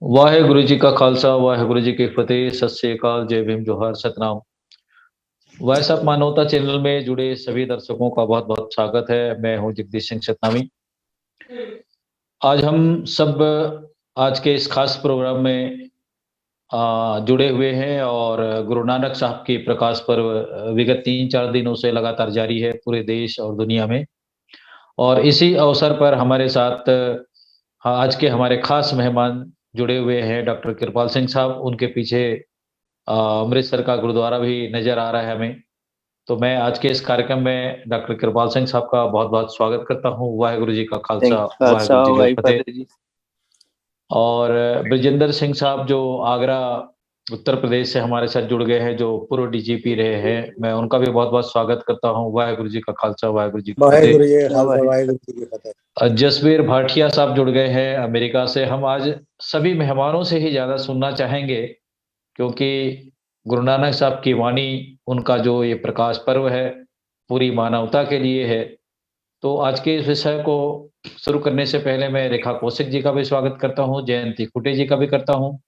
वाहेगुरु जी का खालसा वाहेगुरु जी की फतेह। सत श्री अकाल, जय भीम, जोहार, सतनाम। वॉइस ऑफ मानवता चैनल में जुड़े सभी दर्शकों का बहुत बहुत स्वागत है। मैं हूं जगदीश सिंह सतनामी। आज हम सब आज के इस खास प्रोग्राम में जुड़े हुए हैं और गुरु नानक साहब की प्रकाश पर्व विगत 3-4 दिनों से लगातार जारी है पूरे देश और दुनिया में। और इसी अवसर पर हमारे साथ आज के हमारे खास मेहमान जुड़े हुए हैं डॉक्टर कृपाल सिंह साहब। उनके पीछे अमृतसर का गुरुद्वारा भी नज़र आ रहा है हमें। तो मैं आज के इस कार्यक्रम में डॉक्टर कृपाल सिंह साहब का बहुत-बहुत स्वागत करता हूँ। वाहेगुरु जी का खालसा, वाहेगुरु जी की फतेह। और ब्रजेंद्र सिंह साहब जो आगरा उत्तर प्रदेश से हमारे साथ जुड़ गए हैं, जो पूर्व डीजीपी रहे हैं, मैं उनका भी बहुत-बहुत स्वागत करता हूँ। वाहेगुरु जी का खालसा, वाहेगुरु जी की वाहेगुरु जी का फतेह। खालसा, वाहेगुरु जी की फतेह। जसबीर भाटिया साहब जुड़ गए हैं अमेरिका से। हम आज सभी मेहमानों से ही ज़्यादा सुनना चाहेंगे, क्योंकि गुरु नानक साहब की वाणी, उनका जो ये प्रकाश पर्व है, पूरी मानवता के लिए है। तो आज के इस विषय को शुरू करने से पहले मैं रेखा कौशिक जी का भी स्वागत करता हूँ, जयंती खुटे जी का भी करता हूँ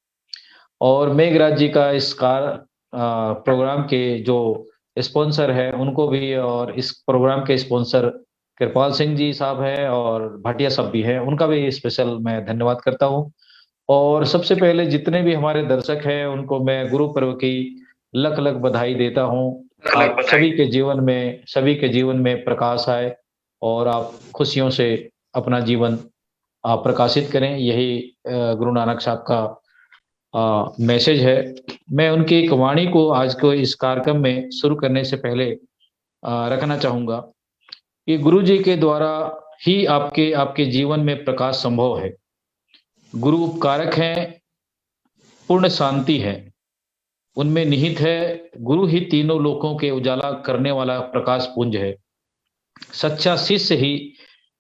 और मेघराज जी का इस प्रोग्राम के जो स्पॉन्सर है उनको भी, और इस प्रोग्राम के स्पॉन्सर कृपाल सिंह जी साहब हैं और भाटिया साहब भी हैं, उनका भी स्पेशल मैं धन्यवाद करता हूँ। और सबसे पहले जितने भी हमारे दर्शक हैं उनको मैं गुरु पर्व की लख-लख बधाई देता हूँ। आप सभी के जीवन में प्रकाश आए और आप खुशियों से अपना जीवन प्रकाशित करें। यही गुरु नानक साहब का मैसेज है। मैं उनकी एक वाणी को आज को इस कार्यक्रम में शुरू करने से पहले रखना चाहूँगा कि गुरु जी के द्वारा ही आपके आपके जीवन में प्रकाश संभव है। गुरु उपकारक हैं, पूर्ण शांति है, उनमें निहित है। गुरु ही तीनों लोकों के उजाला करने वाला प्रकाश पुंज है। सच्चा शिष्य ही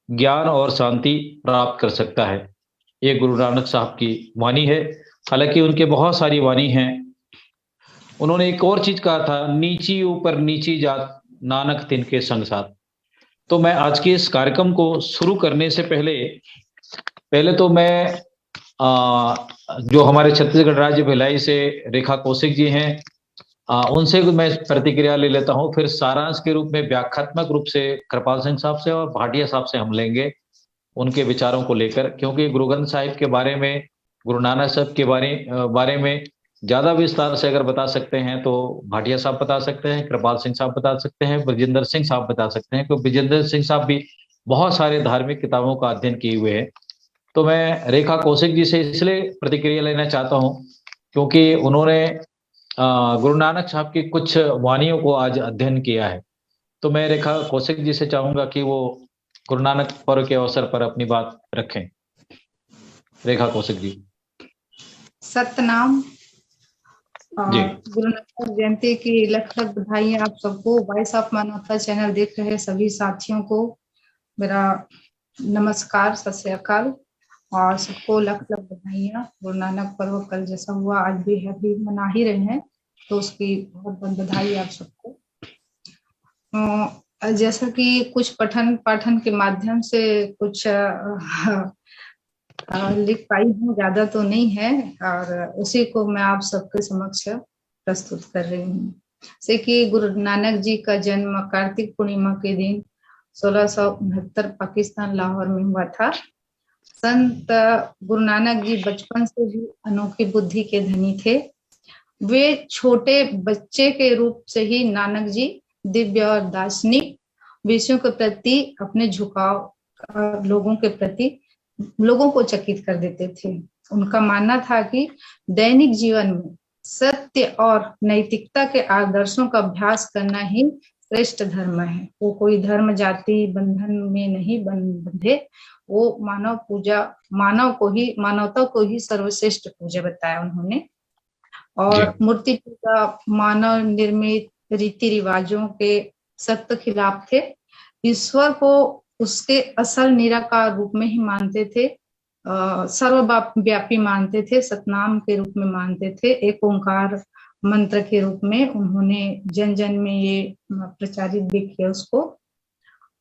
ज्ञान और शांति प्राप्त कर सकता है। ये गुरु नानक साहब की वाणी है। हालाँकि उनके बहुत सारी वाणी हैं। उन्होंने एक और चीज़ कहा था, नीची ऊपर नीची जात, नानक तिनके संग साथ। तो मैं आज के इस कार्यक्रम को शुरू करने से पहले तो मैं जो हमारे छत्तीसगढ़ राज्य भिलाई से रेखा कौशिक जी हैं, उनसे भी मैं प्रतिक्रिया ले लेता हूँ। फिर सारांश के रूप में व्याख्यात्मक रूप से कृपाल सिंह साहब से और भाटिया साहब से हम लेंगे उनके विचारों को लेकर, क्योंकि गुरु ग्रंथ साहिब के बारे में, गुरु नानक साहब के बारे में ज़्यादा विस्तार से अगर बता सकते हैं तो भाटिया साहब बता सकते हैं, कृपाल सिंह साहब बता सकते हैं, ब्रजेंद्र सिंह साहब बता सकते हैं, क्योंकि ब्रजेंद्र सिंह साहब भी बहुत सारे धार्मिक किताबों का अध्ययन किए हुए हैं। तो मैं रेखा कौशिक जी से इसलिए प्रतिक्रिया लेना चाहता हूँ क्योंकि उन्होंने गुरु नानक साहब की कुछ वाणियों को आज अध्ययन किया है। तो मैं रेखा कौशिक जी से चाहूँगा कि वो गुरु नानक पर्व के अवसर पर अपनी बात रखें। रेखा कौशिक जी। सतनाम। जी। गुरु नानक जयंती की लख-लख बधाइयाँ आप सबको। वॉइस ऑफ मानवता चैनल देख रहे सभी साथियों को मेरा नमस्कार, सत श्री अकाल और सबको लख-लख बधाइयाँ। गुरु नानक पर्व कल जैसा हुआ आज भी है, अभी मना ही रहे हैं, तो उसकी बहुत-बहुत बधाई आप सबको। जैसा कि कुछ पठन पाठन के माध्यम से कुछ लिख पाई हूँ, ज्यादा तो नहीं है, और उसी को मैं आप सबके समक्ष प्रस्तुत कर रही हूँ। जैसे कि गुरु नानक जी का जन्म कार्तिक पूर्णिमा के दिन 1669 पाकिस्तान लाहौर में हुआ था। संत गुरु नानक जी बचपन से भी अनोखी बुद्धि के धनी थे। वे छोटे बच्चे के रूप से ही नानक जी दिव्य और दार्शनिक विषयों के प्रति अपने झुकाव लोगों के प्रति लोगों को चकित कर देते थे। उनका मानना था कि दैनिक जीवन में सत्य और नैतिकता के आदर्शों का अभ्यास करना ही श्रेष्ठ धर्म है। वो कोई धर्म जाति बंधन में नहीं बंधे, वो मानवता को ही सर्वश्रेष्ठ पूजा बताया उन्होंने। और मूर्ति पूजा, मानव निर्मित रीति रिवाजों के सख्त खिलाफ थे। ईश्वर को उसके असल निराकार रूप में ही मानते थे, सर्वव्यापी मानते थे, सतनाम के रूप में मानते थे, एक ओंकार मंत्र के रूप में उन्होंने जन जन में ये प्रचारित भी किया उसको।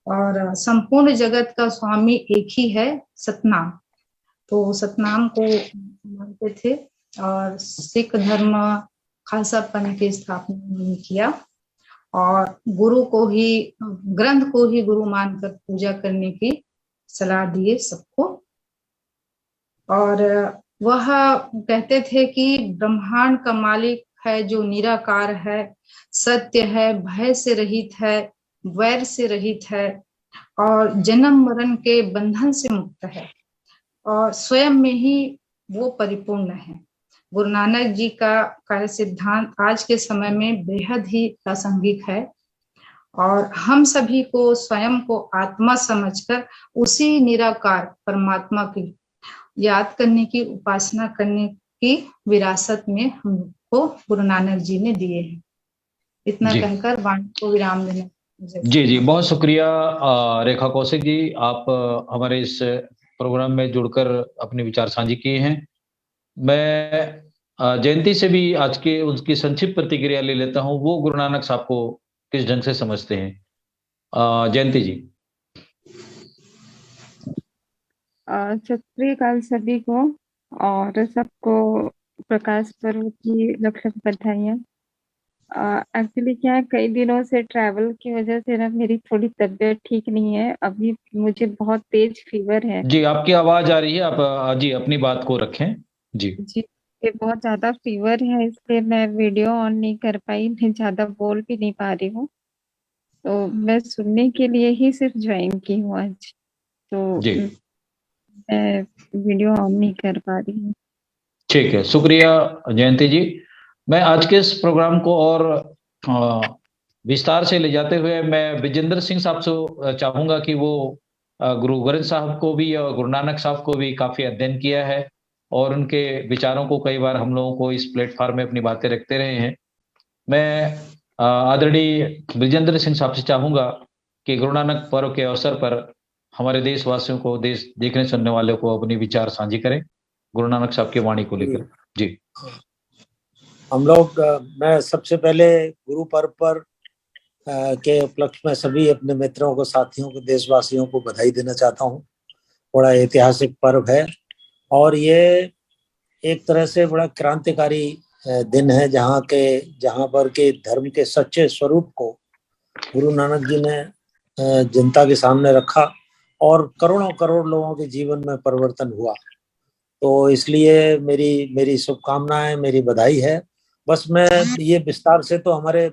और संपूर्ण जगत का स्वामी एक ही है, सतनाम। तो सतनाम को मानते थे और सिख धर्म खालसा पंथ की स्थापना उन्होंने किया और गुरु को ही, ग्रंथ को ही गुरु मानकर पूजा करने की सलाह दिए सबको। और वह कहते थे कि ब्रह्मांड का मालिक है जो निराकार है, सत्य है, भय से रहित है, वैर से रहित है और जन्म मरण के बंधन से मुक्त है और स्वयं में ही वो परिपूर्ण है। गुरु नानक जी का कार्य सिद्धांत आज के समय में बेहद ही प्रासंगिक है और हम सभी को स्वयं को आत्मा समझकर उसी निराकार परमात्मा की याद करने की, उपासना करने की विरासत में हमको गुरु नानक जी ने दिए हैं। इतना कहकर वाणी को विराम देना। जी जी, बहुत शुक्रिया रेखा कौशिक जी, आप हमारे इस प्रोग्राम में जुड़कर अपने विचार साझी किए हैं। मैं जयंती से भी आज के उसकी संक्षिप्त प्रतिक्रिया ले लेता हूँ। वो गुरु नानक साहब को किस ढंग से समझते हैं? जयंती जी। सत श्री अकाल सभी को और सबको प्रकाश पर्व की लख लख बधाइयाँ। एक्चुअली क्या है, कई दिनों से ट्रैवल की वजह से ना मेरी थोड़ी तबीयत ठीक नहीं है। अभी मुझे बहुत तेज फीवर है। जी, आपकी आवाज आ रही है, आप जी अपनी बात को रखें। जी जी, ये बहुत ज्यादा फीवर है, इसलिए मैं वीडियो ऑन नहीं कर पाई, मैं ज्यादा बोल भी नहीं पा रही हूँ। तो मैं सुनने के लिए ही सिर्फ ज्वाइन की हूँ आज, तो जी, मैं वीडियो ऑन नहीं कर पा रही हूँ। ठीक है, शुक्रिया जयंती जी। मैं आज के इस प्रोग्राम को और विस्तार से ले जाते हुए मैं विजेंद्र सिंह साहब से चाहूंगा कि वो गुरु गोविंद साहब को भी और गुरु नानक साहब को भी काफी अध्ययन किया है और उनके विचारों को कई बार हम लोगों को इस प्लेटफॉर्म में अपनी बातें रखते रहे हैं। मैं आदरणीय विजेंद्र सिंह साहब से चाहूंगा कि गुरु नानक पर्व के अवसर पर हमारे देशवासियों को, देश देखने सुनने वालों को अपनी विचार साझी करें गुरु नानक साहब की वाणी को लेकर। जी, हम लोग मैं सबसे पहले गुरु पर्व पर के उपलक्ष्य में सभी अपने मित्रों को, साथियों को, देशवासियों को बधाई देना चाहता हूँ। बड़ा ऐतिहासिक पर्व है और ये एक तरह से बड़ा क्रांतिकारी दिन है जहाँ पर के धर्म के सच्चे स्वरूप को गुरु नानक जी ने जनता के सामने रखा और करोड़ों करोड़ लोगों के जीवन में परिवर्तन हुआ। तो इसलिए मेरी शुभकामनाएं, मेरी बधाई है। बस मैं ये विस्तार से तो हमारे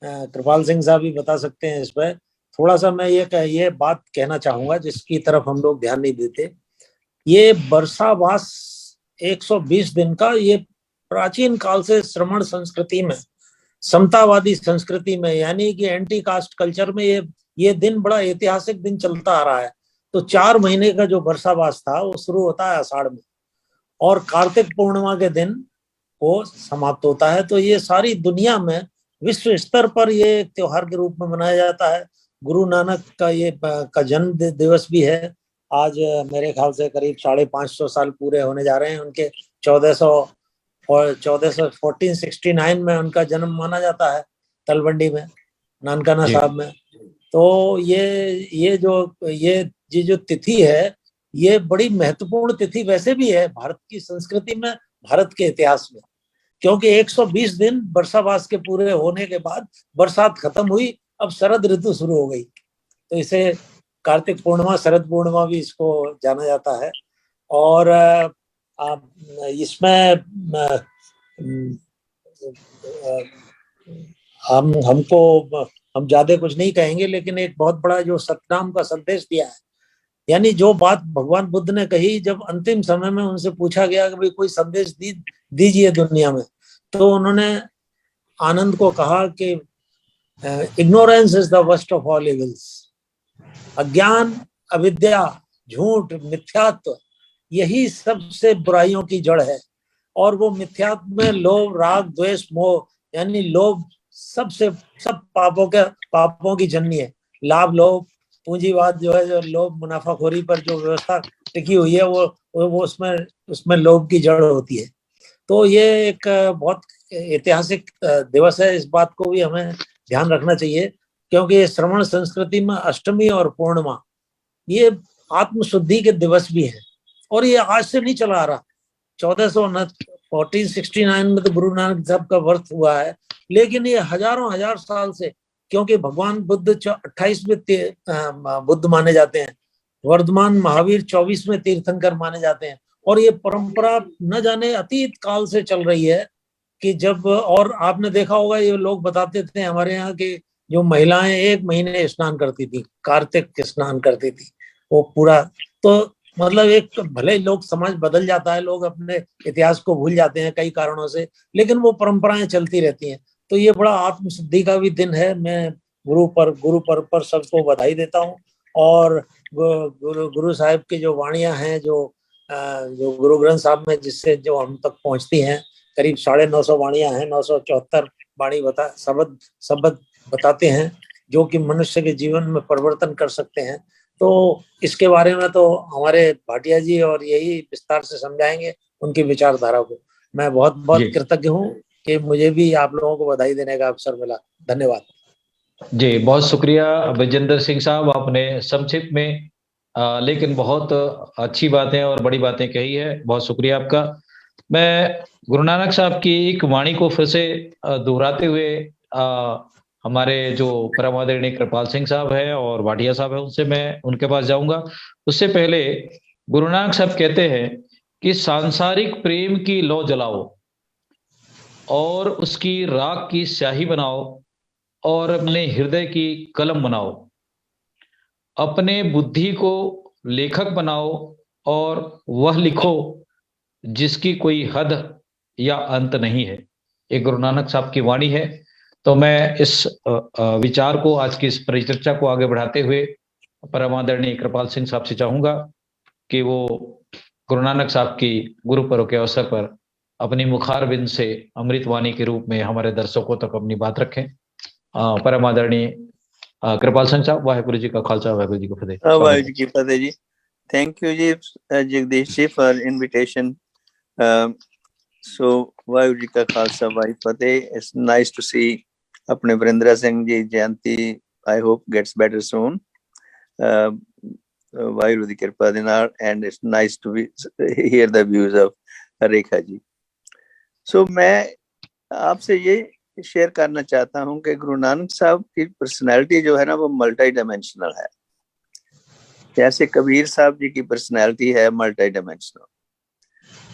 कृपाल सिंह साहब भी बता सकते हैं इस पर। थोड़ा सा मैं ये बात कहना चाहूंगा जिसकी तरफ हम लोग ध्यान नहीं देते। ये बरसावास 120 दिन का, ये प्राचीन काल से श्रमण संस्कृति में, समतावादी संस्कृति में, यानी कि एंटी कास्ट कल्चर में ये दिन बड़ा ऐतिहासिक दिन चलता आ रहा है। तो 4 महीने का जो बरसावास था वो शुरू होता है आषाढ़ में और कार्तिक पूर्णिमा के दिन वो समाप्त होता है। तो ये सारी दुनिया में विश्व स्तर पर ये एक त्योहार के रूप में मनाया जाता है। गुरु नानक का जन्म दिवस भी है आज। मेरे ख्याल से करीब 550 साल पूरे होने जा रहे हैं उनके। 1469 में उनका जन्म माना जाता है तलवंडी में, नानकाना साहब में। तो ये जो तिथि है, ये बड़ी महत्वपूर्ण तिथि वैसे भी है भारत की संस्कृति में, भारत के इतिहास में, क्योंकि 120 दिन बरसावास के पूरे होने के बाद बरसात खत्म हुई, अब शरद ऋतु शुरू हो गई। तो इसे कार्तिक पूर्णिमा, शरद पूर्णिमा भी इसको जाना जाता है। और इसमें हम ज्यादा कुछ नहीं कहेंगे, लेकिन एक बहुत बड़ा जो सतनाम का संदेश दिया है, यानी जो बात भगवान बुद्ध ने कही जब अंतिम समय में उनसे पूछा गया कि भाई कोई संदेश दीजिए दुनिया में, तो उन्होंने आनंद को कहा कि ignorance is the worst of all evils. अज्ञान, अविद्या, झूठ, मिथ्यात्व, यही सबसे बुराइयों की जड़ है। और वो मिथ्यात्व में लोभ, राग, द्वेष, मोह, यानी लोभ सब पापों की जननी है। लाभ लोभ, पूंजीवाद जो है, जो लोभ मुनाफाखोरी पर जो व्यवस्था टिकी हुई है, वो उसमें लोभ की जड़ होती है। तो ये एक बहुत ऐतिहासिक दिवस है। इस बात को भी हमें ध्यान रखना चाहिए, क्योंकि श्रवण संस्कृति में अष्टमी और पूर्णिमा ये आत्मशुद्धि के दिवस भी हैं। और ये आज से नहीं चला आ रहा। 1469 में तो गुरु नानक साहब का बर्थ हुआ है, लेकिन ये हजारों हजार साल से, क्योंकि भगवान बुद्ध 28वें बुद्ध माने जाते हैं, वर्धमान महावीर 24वें तीर्थंकर माने जाते हैं, और ये परंपरा न जाने अतीत काल से चल रही है कि जब, और आपने देखा होगा ये लोग बताते थे हमारे यहाँ की जो महिलाएं 1 महीने स्नान करती थी, कार्तिक स्नान करती थी वो पूरा। तो मतलब एक, भले लोग, समाज बदल जाता है, लोग अपने इतिहास को भूल जाते हैं कई कारणों से, लेकिन वो परंपराएं चलती रहती हैं। तो ये बड़ा आत्मशुद्धि का भी दिन है। मैं गुरु पर्व पर सबको बधाई देता हूँ। और गुरु साहिब की जो वाणियां हैं, जो गुरु ग्रंथ साहब में जिससे जो हम तक पहुंचती हैं, करीब 950 वाणियां हैं, 974 वाणी शब्द बताते हैं जो कि मनुष्य के जीवन में परिवर्तन कर सकते हैं। तो इसके बारे में तो हमारे भाटिया जी और यही विस्तार से समझाएंगे उनकी विचारधारा को। मैं बहुत बहुत कृतज्ञ हूँ कि मुझे भी आप लोगों को बधाई देने का अवसर मिला। धन्यवाद जी। बहुत शुक्रिया विजेंद्र सिंह साहब, आपने संक्षिप्त में लेकिन बहुत अच्छी बातें और बड़ी बातें कही है। बहुत शुक्रिया आपका। मैं गुरु नानक साहब की एक वाणी को फिर से दोहराते हुए हमारे जो परम आदरणीय कृपाल सिंह साहब है और भाटिया साहब है, उनसे मैं उनके पास जाऊंगा। उससे पहले गुरु नानक साहब कहते हैं कि सांसारिक प्रेम की लौ जलाओ और उसकी राख की स्याही बनाओ और अपने हृदय की कलम बनाओ, अपने बुद्धि को लेखक बनाओ और वह लिखो जिसकी कोई हद या अंत नहीं है। एक गुरु नानक साहब की वाणी है। तो मैं इस विचार को, आज की इस परिचर्चा को आगे बढ़ाते हुए परम आदरणीय कृपाल सिंह साहब से चाहूंगा कि वो गुरु नानक साहब की गुरु पर्व के अवसर पर अपनी मुखारबिंद से अमृतवाणी के रूप में हमारे दर्शकों तक अपनी बात रखें। परम आदरणीय कृपाल सिंह साहब, वाहेगुरु जी का खालसा, वाहेगुरु जी की फतेह। वाहेगुरु जी की फतेह जी। थैंक यू जी Jagdish ji for invitation. So Waheguru ji का खालसा, वाहेगुरु फतेह। इट्स नाइस टू सी अपने Varindra Singh ji, Jayanti I hope gets better soon, Waheguru दी कृपा दे नाल। And it's nice to be here the views of Rekha ji. So मैं आपसे ये शेयर करना चाहता हूँ कि गुरु नानक साहब की पर्सनैलिटी जो है ना, वो मल्टी डायमेंशनल है। जैसे कबीर साहब जी की पर्सनैलिटी है मल्टी डायमेंशनल,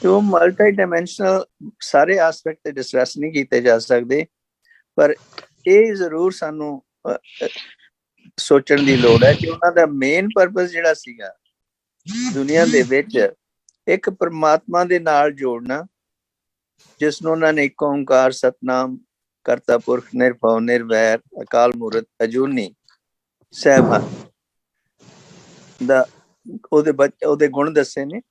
तो मल्टी डायमेंशनल सारे एस्पेक्ट डिस्कस नहीं किए जा सकते, पर ये जरूर सानू सोचने की लोड़ है कि उन्होंने मेन परपस जिहड़ा सीगा दुनिया दे विच एक परमात्मा दे नाल जोड़ना, जिसनों उन्होंने एक ओंकार सतनाम करता पुरख निरभव निर्वैर अकाल मूरत अजूनी सहबान ओदे गुण दसे ने।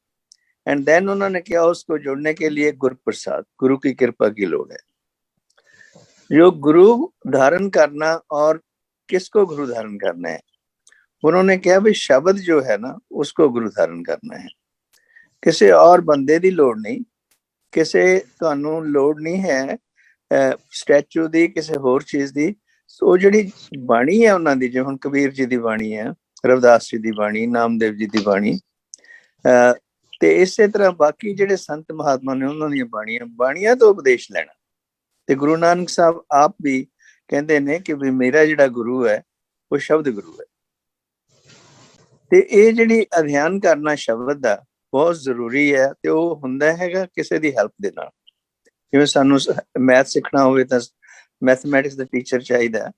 एंड देन उन्होंने क्या, उसको जोड़ने के लिए गुरु प्रसाद, गुरु की कृपा की लोड़ है। जो गुरु धारण करना, और किसको गुरु धारण करना है, उन्होंने कहा भी शब्द जो है ना उसको गुरु धारण करना है। किसी और बंदे की लोड़ नहीं, किसी तुहानू लोड़ नहीं है स्टैचू दी, किसी होर चीज दी। सो जिहड़ी बाणी है उन्हां दी, जो हुण कबीर जी दी बाणी है, रविदास जी दी बाणी, नामदेव जी दी बाणी, ते इसे तरह बाकी जिहड़े संत महात्मा ने उन्हां दी बाणियां तो उपदेश लेना। ते गुरु नानक साहब आप भी कहते ने कि भी मेरा जिहड़ा गुरु है वो शब्द गुरु है। ते ये जिहड़ी अध्ययन करना शब्द दा बहुत जरूरी है। ते वो हुंदा हैगा किसी दी हेल्प दे नाल। जिवें सानू मैथ सीखना होवे तां मैथमैटिक्स दा टीचर चाहिदा,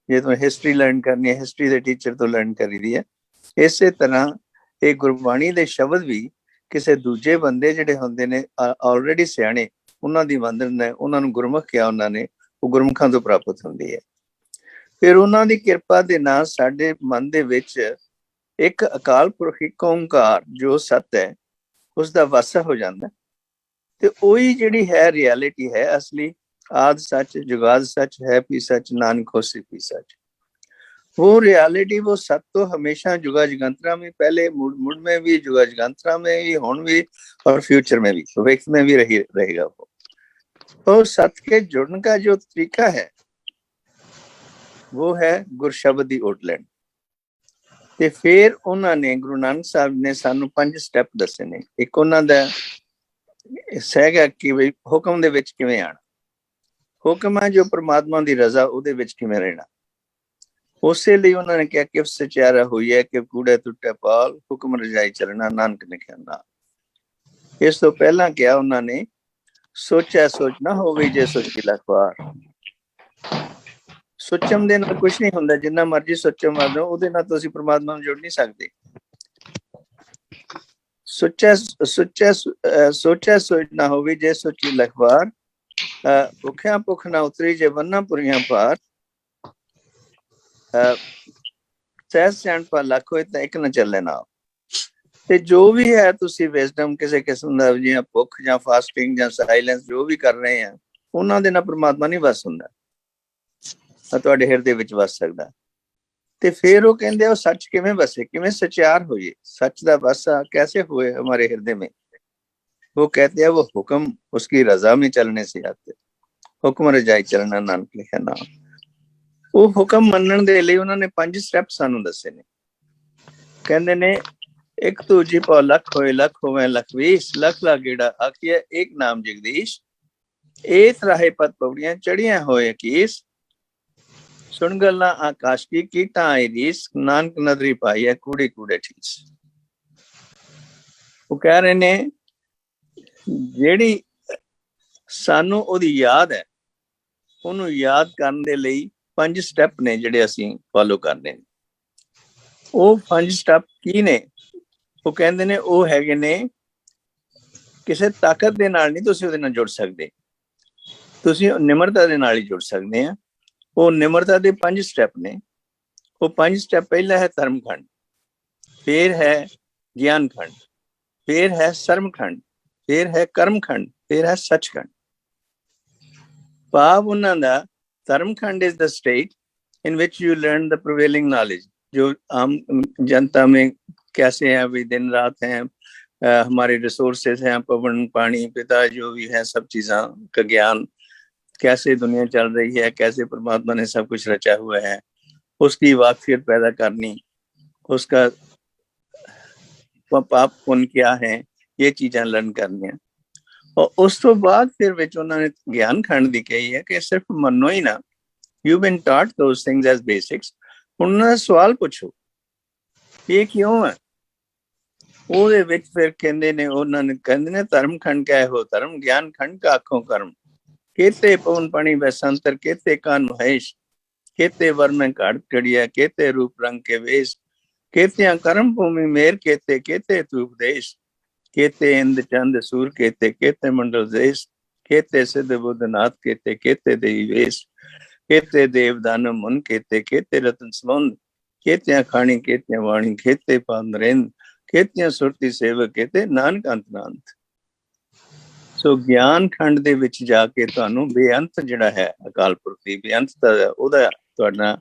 जे तुसीं हिस्टरी लर्न करनी है हिस्टरी दे टीचर तो लर्न करी दी है। इसे तरह ये गुरबाणी दे शब्द भी किसी दूजे बंदे जिहड़े हुंदे ने ऑलरेडी सियाणे, उन्हां दी वंदन है, उन्हां नूं गुरमुख किया उन्हां ने, वो गुरमुखां तो प्राप्त हुंदी है। फिर उन्हां दी कृपा दे नाल साडे मन दे विच एक अकाल पुरख, एक ओंकार जो सत है, उसका वासा हो जाता। तो वही जिहड़ी है रियलिटी है असली, आद सच जुगाद सच है पी सच नानक होसी पी सच। वो रियलिटी, वो सत तो हमेशा जुगा जगंतरा में, पहले मुड़ में भी, जुगा जगंतरा में भी, हुण भी, और फ्यूचर में भी, भविष्य में भी रहेगा। वो तो सत के जुड़ने का जो तरीका है वो है गुर शब्द दी ओट लैण। ਤੇ ਫਿਰ ਉਹਨਾਂ ਨੇ ਗੁਰੂ ਨਾਨਕ ਸਾਹਿਬ ਨੇ ਸਾਨੂੰ 5 ਸਟੈਪ ਦੱਸੇ ਨੇ। ਇੱਕ ਉਹਨਾਂ ਦਾ ਹੈਗਾ ਕਿ ਵੀ ਹੁਕਮ ਦੇ ਵਿੱਚ ਕਿਵੇਂ ਆਣਾ, ਹੁਕਮ ਹੈ ਜੋ ਪ੍ਰਮਾਤਮਾ ਦੀ ਰਜ਼ਾ, ਉਹਦੇ ਵਿੱਚ ਕਿਵੇਂ ਰਹਿਣਾ। ਉਸੇ ਲਈ ਉਹਨਾਂ ਨੇ ਕਿਹਾ ਕਿ ਸਚਿਆਰਾ ਹੋਈ ਹੈ ਕਿ ਕੂੜੇ ਟੁੱਟੇ ਪਾਲ, ਹੁਕਮ ਰਜਾਈ ਚੱਲਣਾ, ਨਾਨਕ ਨੇ ਕਿਹਾ ਨਾ। ਇਸ ਤੋਂ ਪਹਿਲਾਂ ਕਿਹਾ ਉਹਨਾਂ ਨੇ ਸੋਚਿਆ ਸੋਚ ਨਾ ਹੋਵੇ ਜੇ ਸੋਚੀ ਲੱਖ ਵਾਰ। ਸੋਚਮ ਦੇ ਨਾਲ ਕੁਝ ਨਹੀਂ ਹੁੰਦਾ, ਜਿੰਨਾ ਮਰਜ਼ੀ ਸੋਚੋ ਮਾਰੋ, ਉਹਦੇ ਨਾਲ ਤੁਸੀਂ ਪ੍ਰਮਾਤਮਾ ਨੂੰ ਜੋੜ ਨਹੀਂ ਸਕਦੇ। ਸੋਚਿਆ ਸੋਚ ਨਾ ਹੋਵੇ ਜੇ ਸੋਚੀ ਲੱਖ ਵਾਰ, ਭੁੱਖਿਆ ਭੁੱਖ ਨਾ ਉਤਰੀ ਜੇ ਬੰਨਾ ਪੁਰੀਆਂ ਪਾਰ, ਸਹਿਜ ਸਿਆਣਪਾ ਲੱਖ ਹੋਏ ਤਾਂ ਇੱਕ ਨਾ ਚੱਲੇ ਨਾ। ਤੇ ਜੋ ਵੀ ਹੈ ਤੁਸੀਂ ਵਿਜ਼ਡਮ ਕਿਸੇ ਕਿਸਮ ਦਾ, ਜਾਂ ਭੁੱਖ ਜਾਂ ਫਾਸਟਿੰਗ ਜਾਂ ਸਾਇਲੈਂਸ ਜੋ ਵੀ ਕਰ ਰਹੇ ਆ, ਉਹਨਾਂ ਦੇ ਨਾਲ ਪ੍ਰਮਾਤਮਾ ਨਹੀਂ ਵਸ ਹੁੰਦਾ, ਤੁਹਾਡੇ ਹਿਰਦੇ ਵਿੱਚ ਵਸ ਸਕਦਾ। ਤੇ ਫਿਰ ਉਹ ਕਹਿੰਦੇ ਉਹ ਸੱਚ ਕਿਵੇਂ ਵਸੇ, ਕਿਵੇਂ ਸਚਿਆਰ ਹੋਈਏ, सच ਦਾ वसा कैसे हुए हमारे हृदय में। वो कहते हैं वो हुक्म उसकी रजा में चलने से आते, हुक्म रजाई चलना, नानक लिखा नाम। ਉਹ ਹੁਕਮ ਮੰਨਣ ਦੇ ਲਈ ਉਹਨਾਂ ਨੇ 5 ਸਟੈਪ ਸਾਨੂੰ ਦੱਸੇ ਨੇ। ਕਹਿੰਦੇ ਨੇ ਇੱਕ ਦੂਜੀ ਪਾ ਲੱਖ ਹੋਏ ਲੱਖ ਹੋਵੇ ਲੱਖ 20, ਲੱਖ ਲਾ ਗੇੜਾ ਆਖੀਏ ਇੱਕ ਨਾਮ ਜਗਦੀਸ਼, ਏਤ ਰਾਹੇ ਪਤ ਪੌੜੀਆਂ ਚੜੀਆਂ ਹੋਏ ਕੀਸ, ਸੁਣ ਗੱਲਾਂ ਆਕਾਸ਼ ਕੀ ਕੀਟਾਂ ਆਈ ਰੀਸ, ਨਾਨਕ ਨਦਰੀ ਪਾਈ ਹੈ ਕੂੜੇ ਕੂੜੇ ਠੀਸ। ਉਹ ਕਹਿ ਰਹੇ ਨੇ ਜਿਹੜੀ ਸਾਨੂੰ ਉਹਦੀ ਯਾਦ ਹੈ, ਉਹਨੂੰ ਯਾਦ ਕਰਨ ਦੇ ਲਈ 5 ਸਟੈਪ ਨੇ ਜਿਹੜੇ ਅਸੀਂ ਫੋਲੋ ਕਰਦੇ ਨੇ। ਉਹ 5 ਸਟੈਪ ਕੀ ਨੇ? ਉਹ ਕਹਿੰਦੇ ਨੇ ਉਹ ਹੈਗੇ ਨੇ ਕਿਸੇ ਤਾਕਤ ਦੇ ਨਾਲ ਨਹੀਂ ਤੁਸੀਂ ਉਹਦੇ ਨਾਲ ਜੁੜ ਸਕਦੇ, ਤੁਸੀਂ ਨਿਮਰਤਾ ਦੇ ਨਾਲ ਹੀ ਜੁੜ ਸਕਦੇ ਆ। ਉਹ ਨਿਮਰਤਾ ਦੇ 5 ਸਟੈਪ ਨੇ। ਉਹ 5 ਸਟੈਪ ਪਹਿਲਾ ਹੈ ਧਰਮ ਖੰਡ, ਫਿਰ ਹੈ ਗਿਆਨ ਖੰਡ, ਫਿਰ ਹੈ ਸਰਮ ਖੰਡ, ਫਿਰ ਹੈ ਕਰਮ ਖੰਡ, ਫਿਰ ਹੈ ਸੱਚਖੰਡ। ਭਾਵ ਉਹਨਾਂ ਦਾ धर्म खंड is the state in which you learn the prevailing knowledge, जो आम जनता में कैसे है, भी दिन रात हैं, हमारे रिसोर्सेज हैं, पवन पानी पिता जो भी है, सब चीज़ों का ज्ञान, कैसे दुनिया चल रही है, कैसे परमात्मा ने सब कुछ रचा हुआ है, उसकी वाकफियत पैदा करनी, उसका पाप पुण्य क्या है, ये चीज़ें लर्न करनी है। और उस तो बाद फिर विच उन्होंने ज्ञान खंड दी कही है कि सिर्फ मनो ही ना, you've been taught those things as basics, उन्होंने सवाल पूछो ये क्यों है। ਉਹਦੇ ਵਿੱਚ ਫਿਰ ਕਹਿੰਦੇ ਨੇ ਉਹਨਾਂ ਨੇ ਕਹਿੰਦੇ ਨੇ ਧਰਮ ਖੰਡ ਕਾ ਹੋ ਧਰਮ, ਗਿਆਨ ਖੰਡ ਕਾ ਆਖੋ ਕਰਮ, केते पवन पानी वैसंतर, केते कान महेश, केते वर में घाट कड़िया, केते रूप रंग के वेश, केते कर्म भूमि मेर, केते केते तू उपदेश, केते इंद चंद सूर, केते केते मंडल देश, केते सिद्ध बुद्ध नाथ, केते केते देवी वेश, केते देव दानव मुन, केते केते रतन समुंद, केते खाणी केते वाणी, केते पांदरेंद, केते सुरती सेवक, केते नानक अंतनांत। सो ज्ञान खंड ਦੇ ਵਿੱਚ ਜਾ ਕੇ ਤੁਹਾਨੂੰ ਬੇਅੰਤ ਜਿਹੜਾ ਹੈ ਅਕਾਲ ਪੁਰਖ ਦੀ ਬੇਅੰਤ ਦਾ ਉਹਦਾ ਤੁਹਾਡਾ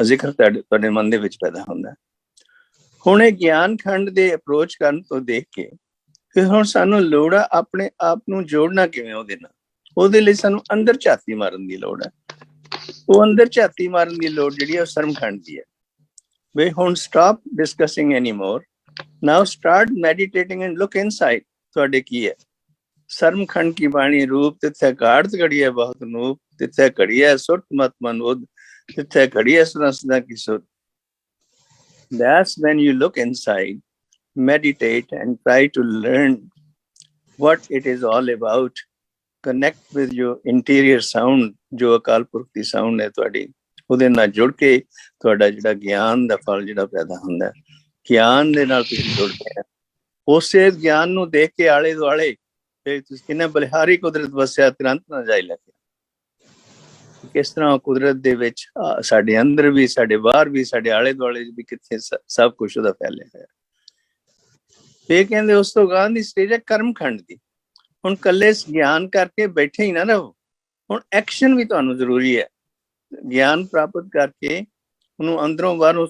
ਜ਼ਿਕਰ ਤੁਹਾਡੇ ਮਨ ਦੇ ਵਿੱਚ ਪੈਦਾ ਹੁੰਦਾ। ਹੁਣ ਇਹ ਗਿਆਨ ਖੰਡ ਦੇ ਅਪਰੋਚ ਕਰਨ ਤੋਂ ਦੇਖ ਕੇ ਫਿਰ ਹੁਣ ਸਾਨੂੰ ਲੋੜ ਆ ਆਪਣੇ ਆਪ ਨੂੰ ਜੋੜਨਾ ਕਿਵੇਂ ਉਹਦੇ ਨਾਲ। ਉਹਦੇ ਲਈ ਸਾਨੂੰ ਅੰਦਰ ਝਾਤੀ ਮਾਰਨ ਦੀ ਲੋੜ ਹੈ। ਉਹ ਅੰਦਰ ਝਾਤੀ ਮਾਰਨ ਦੀ ਲੋੜ ਜਿਹੜੀ ਹੈ ਉਹ ਸਰਮ ਖੰਡ ਦੀ ਹੈ। ਵੀ ਹੁਣ stop discussing anymore, now start meditating and look inside. ਤੁਹਾਡੇ ਕੀ ਹੈ ਸਰਮ ਖੰਡ की बाणी रूप, तिथे घाट घड़िया बहुत नूप, तिथे घड़िया सुरत मत मनोद, तिथे घड़िया सुरसना की सुध। That's when you look inside, meditate and try to learn what it is all about. Connect with your interior sound, जो अकाल पुरख की sound है ਤੁਹਾਡੀ, ਉਹਦੇ ਨਾਲ ਜੁੜ ਕੇ ਤੁਹਾਡਾ ਜਿਹੜਾ ਗਿਆਨ ਦਾ ਫਲ ਜਿਹੜਾ ਪੈਦਾ ਹੁੰਦਾ, ਗਿਆਨ ਦੇ ਨਾਲ ਤੁਸੀਂ ਜੁੜਦੇ ਆ। ਉਸੇ ਗਿਆਨ ਨੂੰ ਦੇਖ ਕੇ ਆਲੇ ਦੁਆਲੇ ਕਿੰਨੇ ਬਲਿਹਾਰੀ ਕੁਦਰਤ ਵਸਿਆ ਤੁਰੰਤ ਨਾ ਜਾਈ ਲੱਗੇ। ਕਿਸ ਤਰ੍ਹਾਂ ਕੁਦਰਤ ਦੇ ਵਿੱਚ ਸਾਡੇ ਅੰਦਰ ਵੀ, ਸਾਡੇ ਬਾਹਰ ਵੀ, ਸਾਡੇ ਆਲੇ ਦੁਆਲੇ ਵੀ ਕਿੱਥੇ ਸਭ ਕੁਛ ਉਹਦਾ ਫੈਲਿਆ ਹੋਇਆ। ਇਹ ਕਹਿੰਦੇ ਉਸ ਤੋਂ ਬਾਅਦ ਦੀ ਸਟੇਜ ਹੈ ਕਰਮ ਖੰਡ ਦੀ। ਹੁਣ ਕੱਲੇ ਗਿਆਨ ਕਰਕੇ ਬੈਠੇ ਹੀ ਨਾ ਰਹੋ, ਹੁਣ ਐਕਸ਼ਨ ਵੀ ਤੁਹਾਨੂੰ ਜ਼ਰੂਰੀ ਹੈ। ਗਿਆਨ ਪ੍ਰਾਪਤ ਕਰਕੇ ਉਹਨੂੰ ਅੰਦਰੋਂ ਬਾਹਰੋਂ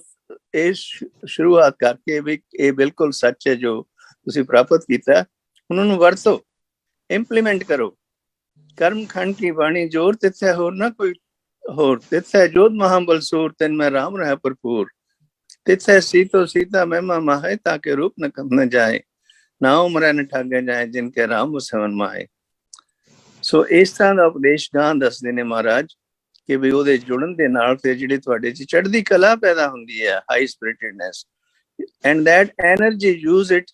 ਇਹ ਸ਼ੁਰੂਆਤ ਕਰਕੇ ਵੀ ਇਹ ਬਿਲਕੁਲ ਸੱਚ ਹੈ ਜੋ ਤੁਸੀਂ ਪ੍ਰਾਪਤ ਕੀਤਾ, ਉਹਨਾਂ ਨੂੰ ਵਰਤੋ, ਇੰਪਲੀਮੈਂਟ ਕਰੋ। ਕਰਮ ਖੰਡ की बाणी जोर, तिथे होर ना कोई होर, तिथे जोध महाबल सूर, तिन में राम रह भरपूर, तिथे सीतो सीता महिमा माहे ताके रूप न कम न जाए, ना उम्र न ठगे जाए जिनके राम सेवन माहे। सो इस तरह ਦਾ ਉਪਦੇਸ਼ ਗਾਂ ਦੱਸਦੇ ਨੇ ਮਹਾਰਾਜ ਕਿ ਵੀ ਉਹਦੇ ਜੁੜਨ ਦੇ ਨਾਲ ਤੇ ਜਿਹੜੀ ਤੁਹਾਡੇ ਚ ਚੜ੍ਹਦੀ ਕਲਾ ਪੈਦਾ ਹੁੰਦੀ ਹੈ, high spiritedness, and that energy use it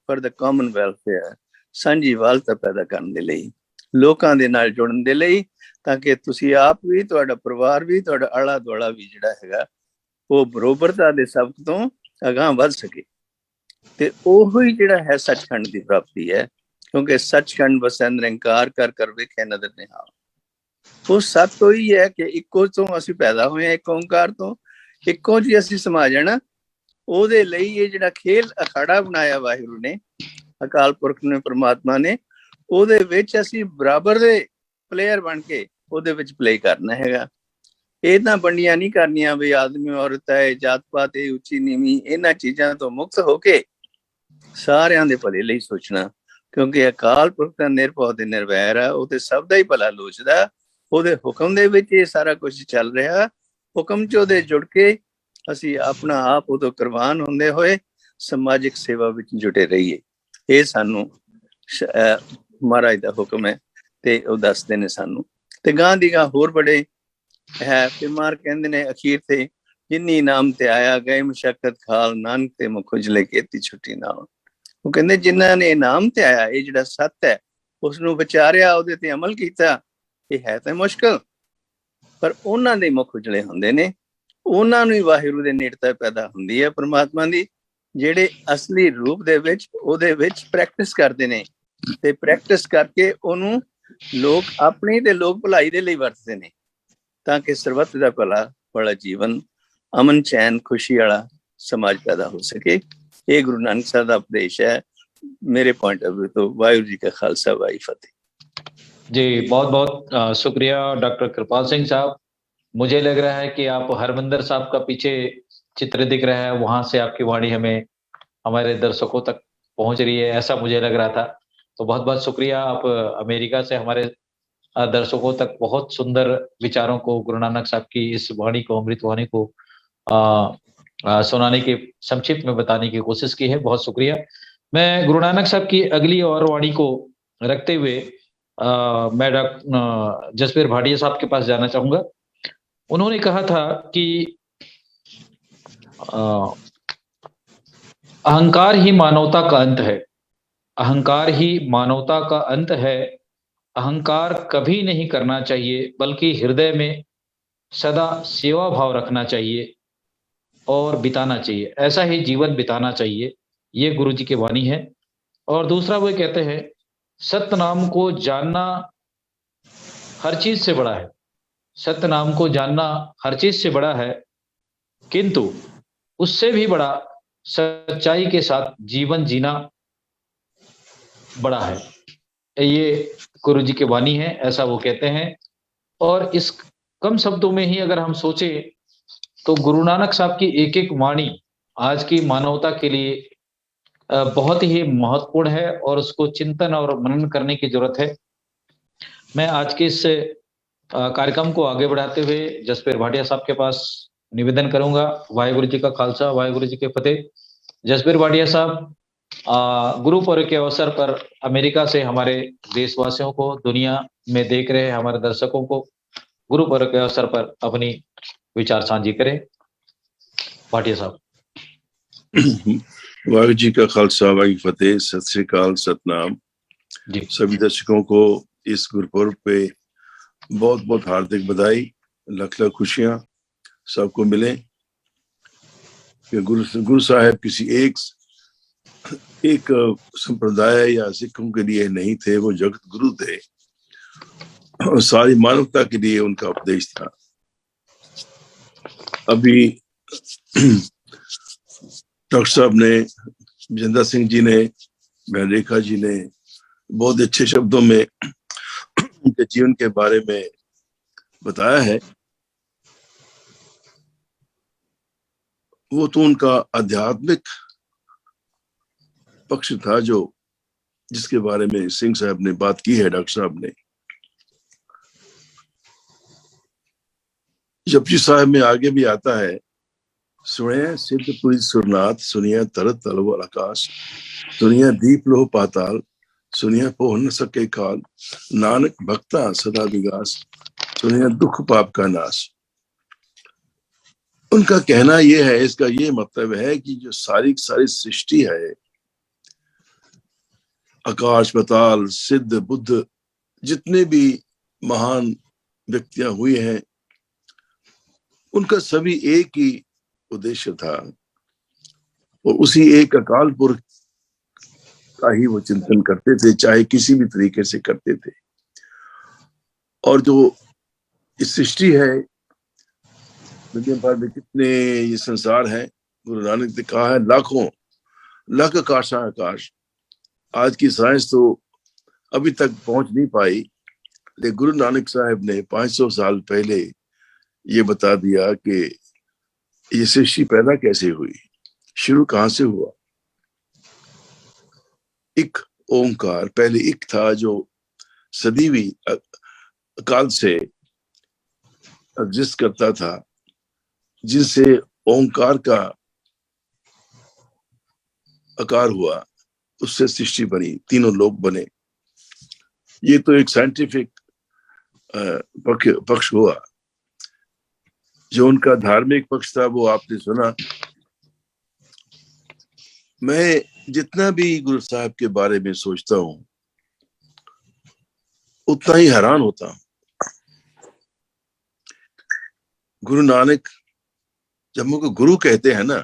for the common welfare, ਸਾਂਝੀ ਵਾਲਤਾ ਪੈਦਾ ਕਰਨ ਦੇ ਲਈ, ਲੋਕਾਂ ਦੇ ਨਾਲ ਜੁੜਨ ਦੇ ਲਈ, ਤਾਂ ਕਿ ਤੁਸੀਂ ਆਪ ਵੀ, ਤੁਹਾਡਾ ਪਰਿਵਾਰ ਵੀ, ਤੁਹਾਡਾ ਆਲਾ ਦੁਆਲਾ ਵੀ ਜਿਹੜਾ ਹੈਗਾ ਉਹ ਬਰੋਬਰਤਾ ਦੇ ਸਬਕ ਤੋਂ ਅਗਾਂਹ ਵੱਧ ਸਕੇ। ਤੇ ਉਹੋ ਹੀ ਜਿਹੜਾ ਹੈ ਸੱਚਖੰਡ ਦੀ ਪ੍ਰਾਪਤੀ ਹੈ, ਕਿਉਂਕਿ ਸੱਚਖੰਡ ਵਸੈ ਨਿਰੰਕਾਰ ਕਰ ਕਰ ਵੇਖੇ ਨਦਰ ਨਿਹਾਲ। ਉਹ ਸੱਚ ਤੋਂ ਹੀ ਹੈ ਕਿ ਇੱਕੋ ਤੋਂ ਅਸੀਂ ਪੈਦਾ ਹੋਏ ਹਾਂ, ਇੱਕ ਓਂਕਾਰ ਤੋਂ, ਇੱਕੋ ਜੀ ਅਸੀਂ ਸਮਾ ਜਾਣਾ। ਉਹਦੇ ਲਈ ਇਹ ਜਿਹੜਾ ਖੇਲ ਅਖਾੜਾ ਬਣਾਇਆ ਵਾਹਿਗੁਰੂ ਨੇ, ਅਕਾਲ ਪੁਰਖ ਨੇ, ਪ੍ਰਮਾਤਮਾ ਨੇ, ਉਹਦੇ ਵਿੱਚ ਅਸੀਂ ਬਰਾਬਰ ਦੇ ਪਲੇਅਰ ਬਣ ਕੇ ਉਹਦੇ ਵਿੱਚ ਪਲੇ ਕਰਨਾ ਹੈਗਾ। ਇਹ ਤਾਂ ਵੰਡੀਆਂ ਨਹੀਂ ਕਰਨੀਆਂ ਵੀ ਆਦਮੀ ਔਰਤ ਹੈ, ਜਾਤ ਪਾਤ ਹੈ, ਉੱਚੀ ਨੀਵੀਂ, ਇਹਨਾਂ ਚੀਜ਼ਾਂ ਤੋਂ ਮੁਕਤ ਹੋ ਕੇ ਸਾਰਿਆਂ ਦੇ ਭਲੇ ਲਈ ਸੋਚਣਾ, ਕਿਉਂਕਿ ਅਕਾਲ ਪੁਰਖ ਦਾ ਨਿਰਭਉ ਤੇ ਨਿਰਵੈਰ ਹੈ, ਉਹ ਤੇ ਸਭ ਦਾ ਹੀ ਭਲਾ ਲੋਚਦਾ। ਉਹਦੇ ਹੁਕਮ ਦੇ ਵਿੱਚ ਇਹ ਸਾਰਾ ਕੁਝ ਚੱਲ ਰਿਹਾ। ਹੁਕਮ ਚ ਉਹਦੇ ਜੁੜ ਕੇ ਅਸੀਂ ਆਪਣਾ ਆਪ ਉਦੋਂ ਕੁਰਬਾਨ ਹੁੰਦੇ ਹੋਏ ਸਮਾਜਿਕ ਸੇਵਾ ਵਿੱਚ ਜੁਟੇ ਰਹੀਏ। ਇਹ ਸਾਨੂੰ ਮਹਾਰਾਜ ਦਾ ਹੁਕਮ ਹੈ ਤੇ ਉਹ ਦੱਸਦੇ ਨੇ ਸਾਨੂੰ। ਤੇ ਗਾਂ ਦੀ ਗਾਂ ਹੋਰ ਬੜੇ ਹੈ। ਬਿਮਾਰ ਕਹਿੰਦੇ ਨੇ ਅਖੀਰ ਤੇ, ਜਿੰਨੀ ਨਾਮ ਤੇ ਆਇਆ ਗਏ ਮੁਸ਼ੱਕਤ ਖਾਲ, ਨਾਨਕ ਤੇ ਮੁਖ ਉਜਲੇ ਕੀਤੀ ਛੁੱਟੀ ਨਾਲ। ਉਹ ਕਹਿੰਦੇ ਜਿਨ੍ਹਾਂ ਨੇ ਨਾਮ ਤੇ ਆਇਆ, ਇਹ ਜਿਹੜਾ ਸੱਤ ਹੈ, ਉਸਨੂੰ ਵਿਚਾਰਿਆ, ਉਹਦੇ ਤੇ ਅਮਲ ਕੀਤਾ, ਇਹ ਹੈ ਤਾਂ ਮੁਸ਼ਕਲ, ਪਰ ਉਹਨਾਂ ਦੇ ਮੁਖ ਉਜਲੇ ਹੁੰਦੇ ਨੇ। ਉਹਨਾਂ ਨੂੰ ਹੀ ਵਾਹਿਗੁਰੂ ਦੇ ਨੇੜਤਾ ਪੈਦਾ ਹੁੰਦੀ ਹੈ ਪਰਮਾਤਮਾ ਦੀ, ਜਿਹੜੇ ਅਸਲੀ ਰੂਪ ਦੇ ਵਿੱਚ ਉਹਦੇ ਵਿੱਚ ਪ੍ਰੈਕਟਿਸ ਕਰਦੇ ਨੇ, ਤੇ ਪ੍ਰੈਕਟਿਸ ਕਰਕੇ ਉਹਨੂੰ ਲੋਕ ਆਪਣੀ ਤੇ ਲੋਕ ਭਲਾਈ ਦੇ ਲਈ ਵਰਤਦੇ ਨੇ, ਤਾਂ ਕਿ ਸਰਬੱਤ ਦਾ ਭਲਾ ਵਾਲਾ ਜੀਵਨ, ਅਮਨ ਚੈਨ ਖੁਸ਼ੀ ਵਾਲਾ ਸਮਾਜ ਪੈਦਾ ਹੋ ਸਕੇ। ਇਹ ਗੁਰੂ ਨਾਨਕ ਸਾਹਿਬ ਦਾ ਉਪਦੇਸ਼ है मेरे पॉइंट ऑफ व्यू। तो वाहिगुरू जी का खालसा वाहिगुरू फतेह। जी बहुत बहुत शुक्रिया डॉक्टर कृपाल सिंह साहब। मुझे लग रहा है कि आप हरमंदिर साहब का पीछे चित्र दिख रहा है, वहां से आपकी वाणी हमें हमारे दर्शकों तक पहुंच रही है, ऐसा मुझे लग रहा था। तो बहुत बहुत शुक्रिया, आप अमेरिका से हमारे दर्शकों तक बहुत सुंदर विचारों को, गुरु नानक साहब की इस वाणी को, अमृत वाणी को सुनाने की, संक्षिप्त में बताने की कोशिश की है। बहुत शुक्रिया। मैं गुरु नानक साहब की अगली और वाणी को रखते हुए मैं डॉक्टर जसबीर भाटिया साहब के पास जाना चाहूंगा। उन्होंने कहा था कि अहंकार ही मानवता का अंत है, अहंकार ही मानवता का अंत है। अहंकार कभी नहीं करना चाहिए, बल्कि हृदय में सदा सेवा भाव रखना चाहिए और बिताना चाहिए, ऐसा ही जीवन बिताना चाहिए। ये गुरु जी की वाणी है। और दूसरा वो कहते हैं, सत्य नाम को जानना हर चीज से बड़ा है, सत्य नाम को जानना हर चीज से बड़ा है, किंतु उससे भी बड़ा सच्चाई के साथ जीवन जीना बड़ा है। ये गुरु जी की वाणी है, ऐसा वो कहते हैं। और इस कम शब्दों में ही अगर हम सोचे तो गुरु नानक साहब की एक एक वाणी आज की मानवता के लिए बहुत ही महत्वपूर्ण है और उसको चिंतन और मनन करने की जरूरत है। मैं आज के इस कार्यक्रम को आगे बढ़ाते हुए जसबीर भाटिया साहब के पास निवेदन करूंगा। वाहिगुरु जी का खालसा, वाहिगुरु जी के फतेह। जसबीर भाटिया साहब, गुरु पर्व के अवसर पर अमेरिका से हमारे देशवासियों को, दुनिया में देख रहे हमारे दर्शकों को गुरु पर्व के अवसर पर अपनी विचार साझी करें। भाटिया साहब। वाहिगुरू जी का खालसा, वाहिगुरू फतेह, सत श्री अकाल, सतनाम। सभी दर्शकों को इस गुरुपर्व पे बहुत बहुत हार्दिक बधाई, लख लख खुशियां सबको मिले कि गुरु साहब किसी एक संप्रदाय या सिखों के लिए नहीं थे, वो जगत गुरु थे और सारी मानवता के लिए उनका उपदेश था। अभी डॉक्टर साहब ने, जिंदा सिंह जी ने, बहन रेखा जी ने बहुत अच्छे शब्दों में उनके जीवन के बारे में बताया है। वो तो उनका आध्यात्मिक पक्ष था जो, जिसके बारे में सिंह साहब ने बात की है, डॉक्टर साहब ने। जपजी साहब में आगे भी आता है सुने सिद्धपुरी सुरनाथ, सुनिए तरत तलव आकाश, सुनिए दीप लोह पाताल, सुनिए पोह न सके काल, नानक भक्ता सदा विगास, सुनिए दुख पाप का नाश। उनका कहना यह है, इसका ये मतलब है कि जो सारी सारी सृष्टि है, आकाश पाताल सिद्ध बुद्ध जितने भी महान व्यक्तियां हुई हैं, उनका सभी एक ही उद्देश्य था और उसी एक अकाल पुरुष का ही वो चिंतन करते थे, चाहे किसी भी तरीके से करते थे। और जो इस सृष्टि है, दुनिया भर में कितने ये संसार है, गुरु नानक ने कहा है लाखों लाख आकाश आकाश। आज की साइंस तो अभी तक पहुंच नहीं पाई, लेकिन गुरु नानक साहब ने 500 साल पहले ये बता दिया कि ये सृष्टि पैदा कैसे हुई, शुरू कहां से हुआ। एक ओंकार, पहले एक था जो सदीवी काल से एग्जिस्ट करता था, जिनसे ओंकार का आकार हुआ, उससे सृष्टि बनी, तीनों लोग बने। ये तो एक साइंटिफिक पक्ष हुआ। जो उनका धार्मिक पक्ष था वो आपने सुना। मैं जितना भी गुरु साहब के बारे में सोचता हूं, उतना ही हैरान होता हूं। गुरु नानक, जब हम को गुरु कहते हैं ना,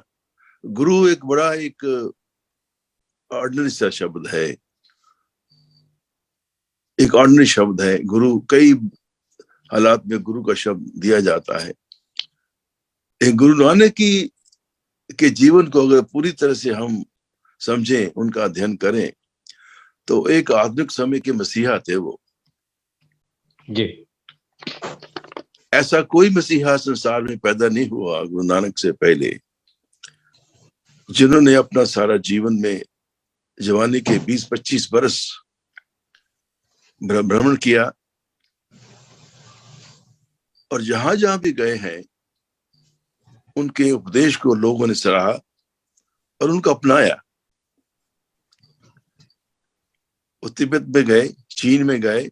गुरु एक बड़ा एक ऑर्डिनरी सा शब्द है, एक ऑर्डिनरी शब्द है। गुरु कई हालात में गुरु का शब्द दिया जाता है। एक गुरु नानक के जीवन को अगर पूरी तरह से हम समझें, उनका अध्ययन करें, तो एक आधुनिक समय के मसीहा थे वो जी। ऐसा कोई मसीहा संसार में पैदा नहीं हुआ गुरु नानक से पहले, जिन्होंने अपना सारा जीवन में जवानी के 20-25 बरस भ्रमण किया और जहां जहां भी गए हैं, उनके उपदेश को लोगों ने सराहा और उनको अपनाया। वो तिब्बत में गए, चीन में गए,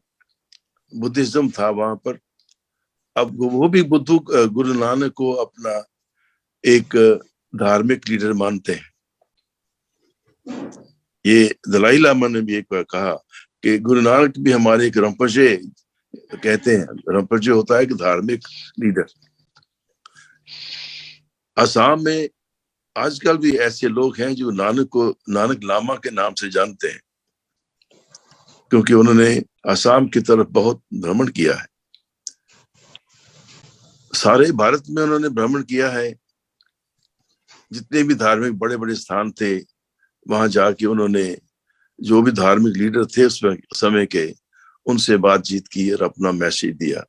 बुद्धिज्म था वहां पर। अब वो भी गुरु नानक को अपना एक धार्मिक लीडर मानते हैं। ये दलाई लामा ने भी एक बार कहा कि गुरु नानक भी हमारे एक रंपजे कहते हैं। रंपजे होता है कि धार्मिक लीडर। असम में आजकल भी ऐसे लोग हैं जो नानक को नानक लामा के नाम से जानते हैं, क्योंकि उन्होंने असम की तरफ बहुत भ्रमण किया है। सारे भारत में उन्होंने भ्रमण किया है। जितने भी धार्मिक बड़े बड़े स्थान थे, वहां जाके उन्होंने जो भी धार्मिक लीडर थे उस समय के, उनसे बातचीत की और अपना मैसेज दिया।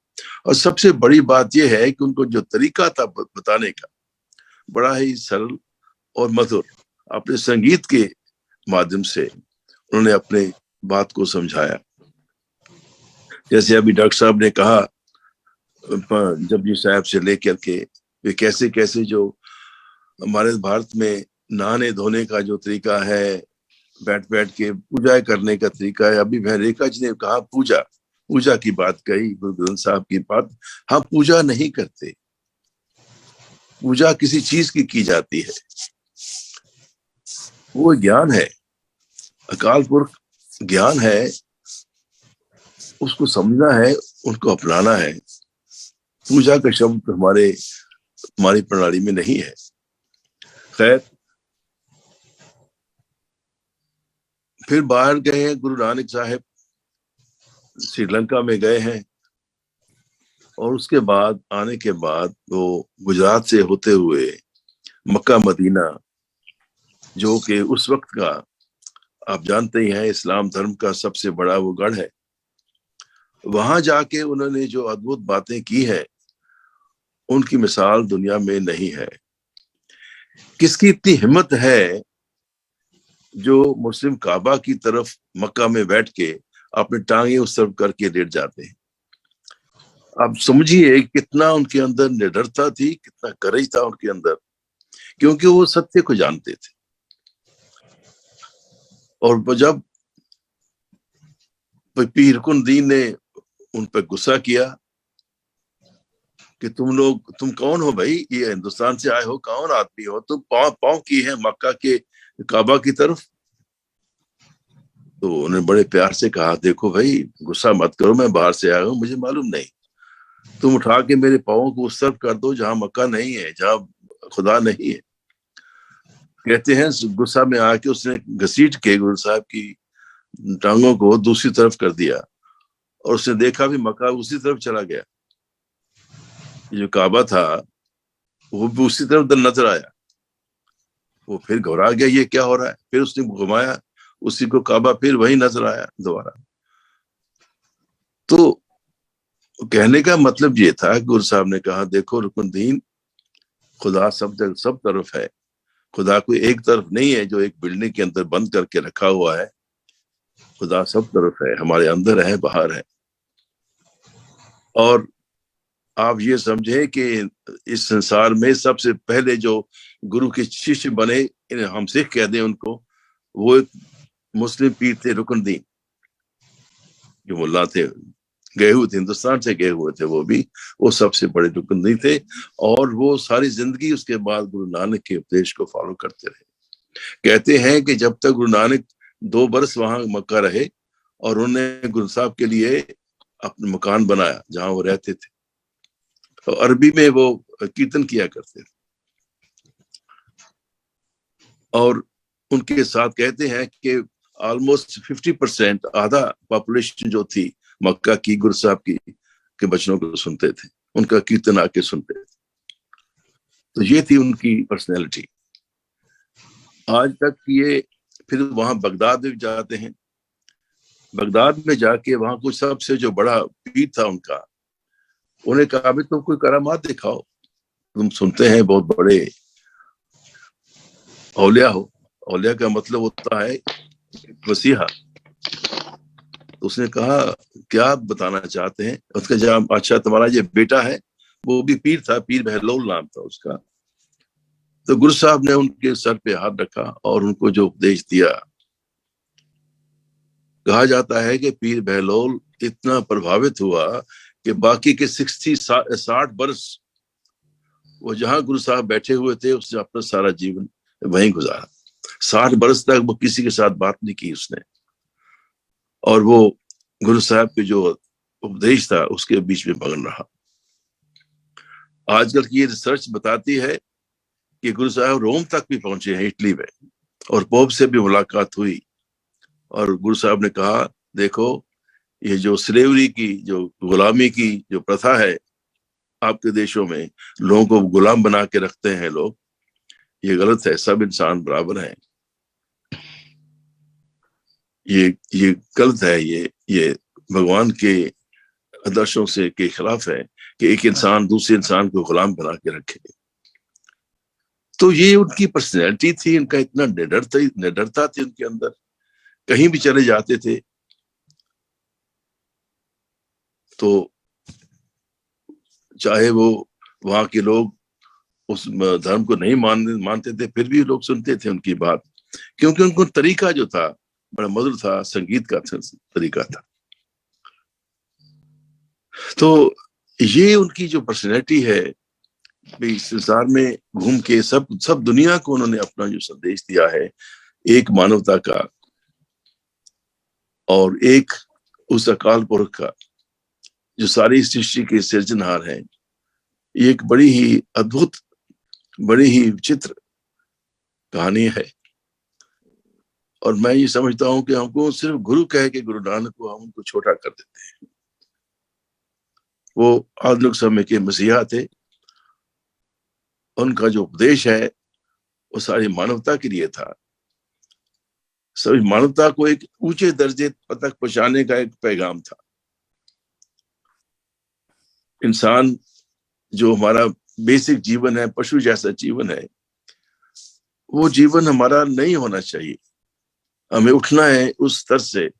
और सबसे बड़ी बात यह है कि उनको जो तरीका था बताने का, बड़ा ही सरल और मधुर, अपने संगीत के माध्यम से उन्होंने अपने बात को समझाया। जैसे अभी डॉक्टर साहब ने कहा, जपजी साहब से लेकर के वे कैसे कैसे जो हमारे भारत में नहाने धोने का जो तरीका है, बैठ बैठ के पूजा करने का तरीका है। अभी रेखा जी ने कहा पूजा की बात कही, गुरु ग्रंथ साहब की बात। हम पूजा नहीं करते, पूजा किसी चीज की जाती है। वो ज्ञान है, अकाल पुरख ज्ञान है, उसको समझना है, उनको अपनाना है। पूजा का शब्द हमारी प्रणाली में नहीं है। खैर, फिर बाहर गए हैं गुरु नानक साहब, श्रीलंका में गए हैं, और उसके बाद आने के बाद वो गुजरात से होते हुए मक्का मदीना, जो कि उस वक्त का आप जानते ही हैं इस्लाम धर्म का सबसे बड़ा वो गढ़ है, वहां जाके उन्होंने जो अद्भुत बातें की है, उनकी मिसाल दुनिया में नहीं है। किसकी इतनी हिम्मत है जो मुस्लिम काबा की तरफ मक्का में बैठ के अपने टांगे उस तरफ करके लेट जाते हैं। आप समझिए कितना उनके अंदर निडरता थी, कितना करेज था उनके अंदर। क्योंकि वो सत्य को जानते थे। और जब पीर रुकनुद्दीन ने उन पर गुस्सा किया कि तुम कौन हो भाई, ये हिंदुस्तान से आए हो, कौन आदमी हो तुम, पाँव की है मक्का के काबा की तरफ। तो उन्होंने बड़े प्यार से कहा, देखो भाई गुस्सा मत करो, मैं बाहर से आया हूँ, मुझे मालूम नहीं, तुम उठा के मेरे पाँव को उस तरफ कर दो जहां मक्का नहीं है, जहां खुदा नहीं है। कहते हैं गुस्सा में आके उसने घसीट के गुरु साहब की टांगों को दूसरी तरफ कर दिया और उसने देखा भी मक्का उसी तरफ चला गया, जो काबा था वो भी उसी तरफ नजर आया। वो फिर घबरा गया, ये क्या हो रहा है, फिर उसने घुमाया उसी को, काबा फिर वही नजर आया दोबारा। तो कहने का मतलब ये था, गुरु साहब ने कहा, देखो रुकनुद्दीन, खुदा सब जगह सब तरफ है, खुदा कोई एक तरफ नहीं है जो एक बिल्डिंग के अंदर बंद करके रखा हुआ है, खुदा सब तरफ है, हमारे अंदर है, बाहर है। और आप ये समझे कि इस संसार में सबसे पहले जो गुरु के शिष्य बने, हम सिख कह दें उनको, वो एक मुस्लिम पीर थे, रुकनुद्दीन, जो मुल्ला थे, गए हुए थे, हिंदुस्तान से गए हुए थे, वो सबसे बड़े रुकनुद्दीन थे। और वो सारी जिंदगी उसके बाद गुरु नानक के उपदेश को फॉलो करते रहे। कहते हैं कि जब तक गुरु नानक 2 बरस वहां मक्का रहे और उन्होंने गुरु साहब के लिए अपना मकान बनाया जहां वो रहते थे, तो अरबी में वो कीर्तन किया करते थे। और उनके साथ कहते हैं कि ऑलमोस्ट 50% आधा पॉपुलेशन जो थी मक्का की, गुरु साहब के बचनों को सुनते थे, उनका कीर्तन आके सुनते थे। तो ये थी उनकी पर्सनैलिटी। आज तक ये फिर वहां बगदाद में जाते हैं, बगदाद में जाके वहां कुछ सबसे जो बड़ा पीर था उनका, उन्हें कहा, भी तुम कोई करामात दिखाओ, तुम सुनते हैं बहुत बड़े औलिया हो, औलिया का मतलब होता है वसीहा। तो उसने कहा, क्या बताना चाहते हैं? उसका जवाब, अच्छा तुम्हारा ये बेटा है, वो भी पीर था, पीर बहलोल नाम था उसका। तो गुरु साहब ने उनके सर पे हाथ रखा और उनको जो उपदेश दिया, कहा जाता है कि पीर बहलोल इतना प्रभावित हुआ कि बाकी के 60 बरस वो जहां गुरु साहब बैठे हुए थे, उसने अपना सारा जीवन वहीं गुजारा। 60 बरस तक वो किसी के साथ बात नहीं की उसने, और वो गुरु साहब के जो उपदेश था उसके बीच में मगन रहा। आजकल की ये रिसर्च बताती है कि गुरु साहब रोम तक भी पहुंचे हैं, इटली में, और पोप से भी मुलाकात हुई। और गुरु साहब ने कहा, देखो ये जो स्लेवरी की, जो गुलामी की जो प्रथा है आपके देशों में, लोगों को गुलाम बना के रखते हैं लोग, ये गलत है, सब इंसान बराबर हैं। ये गलत है, ये भगवान के आदर्शों से के खिलाफ है कि एक इंसान दूसरे इंसान को गुलाम बना के रखे। तो ये उनकी पर्सनैलिटी थी, उनका इतना निडरता थी उनके अंदर, कहीं भी चले जाते थे तो चाहे वो वहां के लोग उस धर्म को नहीं मानते थे, फिर भी लोग सुनते थे उनकी बात, क्योंकि उनको तरीका जो था बड़ा मधुर था, संगीत का तरीका था। तो ये उनकी जो पर्सनैलिटी है, इस संसार में घूम के सब दुनिया को उन्होंने अपना जो संदेश दिया है, एक मानवता का और एक उस अकाल पुरख का जो सारी सृष्टि के सृजनहार है। ये एक बड़ी ही अद्भुत, बड़ी ही विचित्र कहानी है। और मैं ये समझता हूं कि हमको सिर्फ गुरु कह के गुरु नानक को हम उनको छोटा कर देते हैं। वो आधुनिक समय के मसीहा थे, उनका जो उपदेश है वो सारी मानवता के लिए था, सभी मानवता को एक ऊंचे दर्जे तक पहुंचाने का एक पैगाम था। इंसान जो हमारा बेसिक जीवन है, पशु जैसा जीवन है, वो जीवन हमारा नहीं होना चाहिए। हमें उठना है उस स्तर से,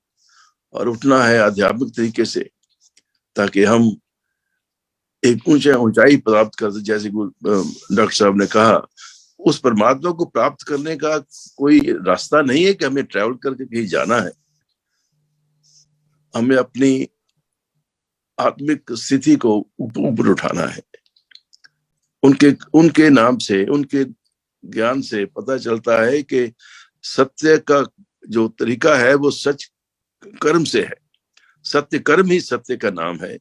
और उठना है आध्यात्मिक तरीके से, ताकि हम एक ऊंचाई प्राप्त कर। जैसे डॉक्टर साहब ने कहा उस परमात्मा को प्राप्त करने का कोई रास्ता नहीं है कि हमें ट्रैवल करके कहीं जाना है। हमें अपनी आत्मिक स्थिति को ऊपर उठाना है। उनके नाम से, उनके ज्ञान से पता चलता है कि सत्य का जो तरीका है वो सच कर्म से है। सत्य कर्म ही सत्य का नाम है,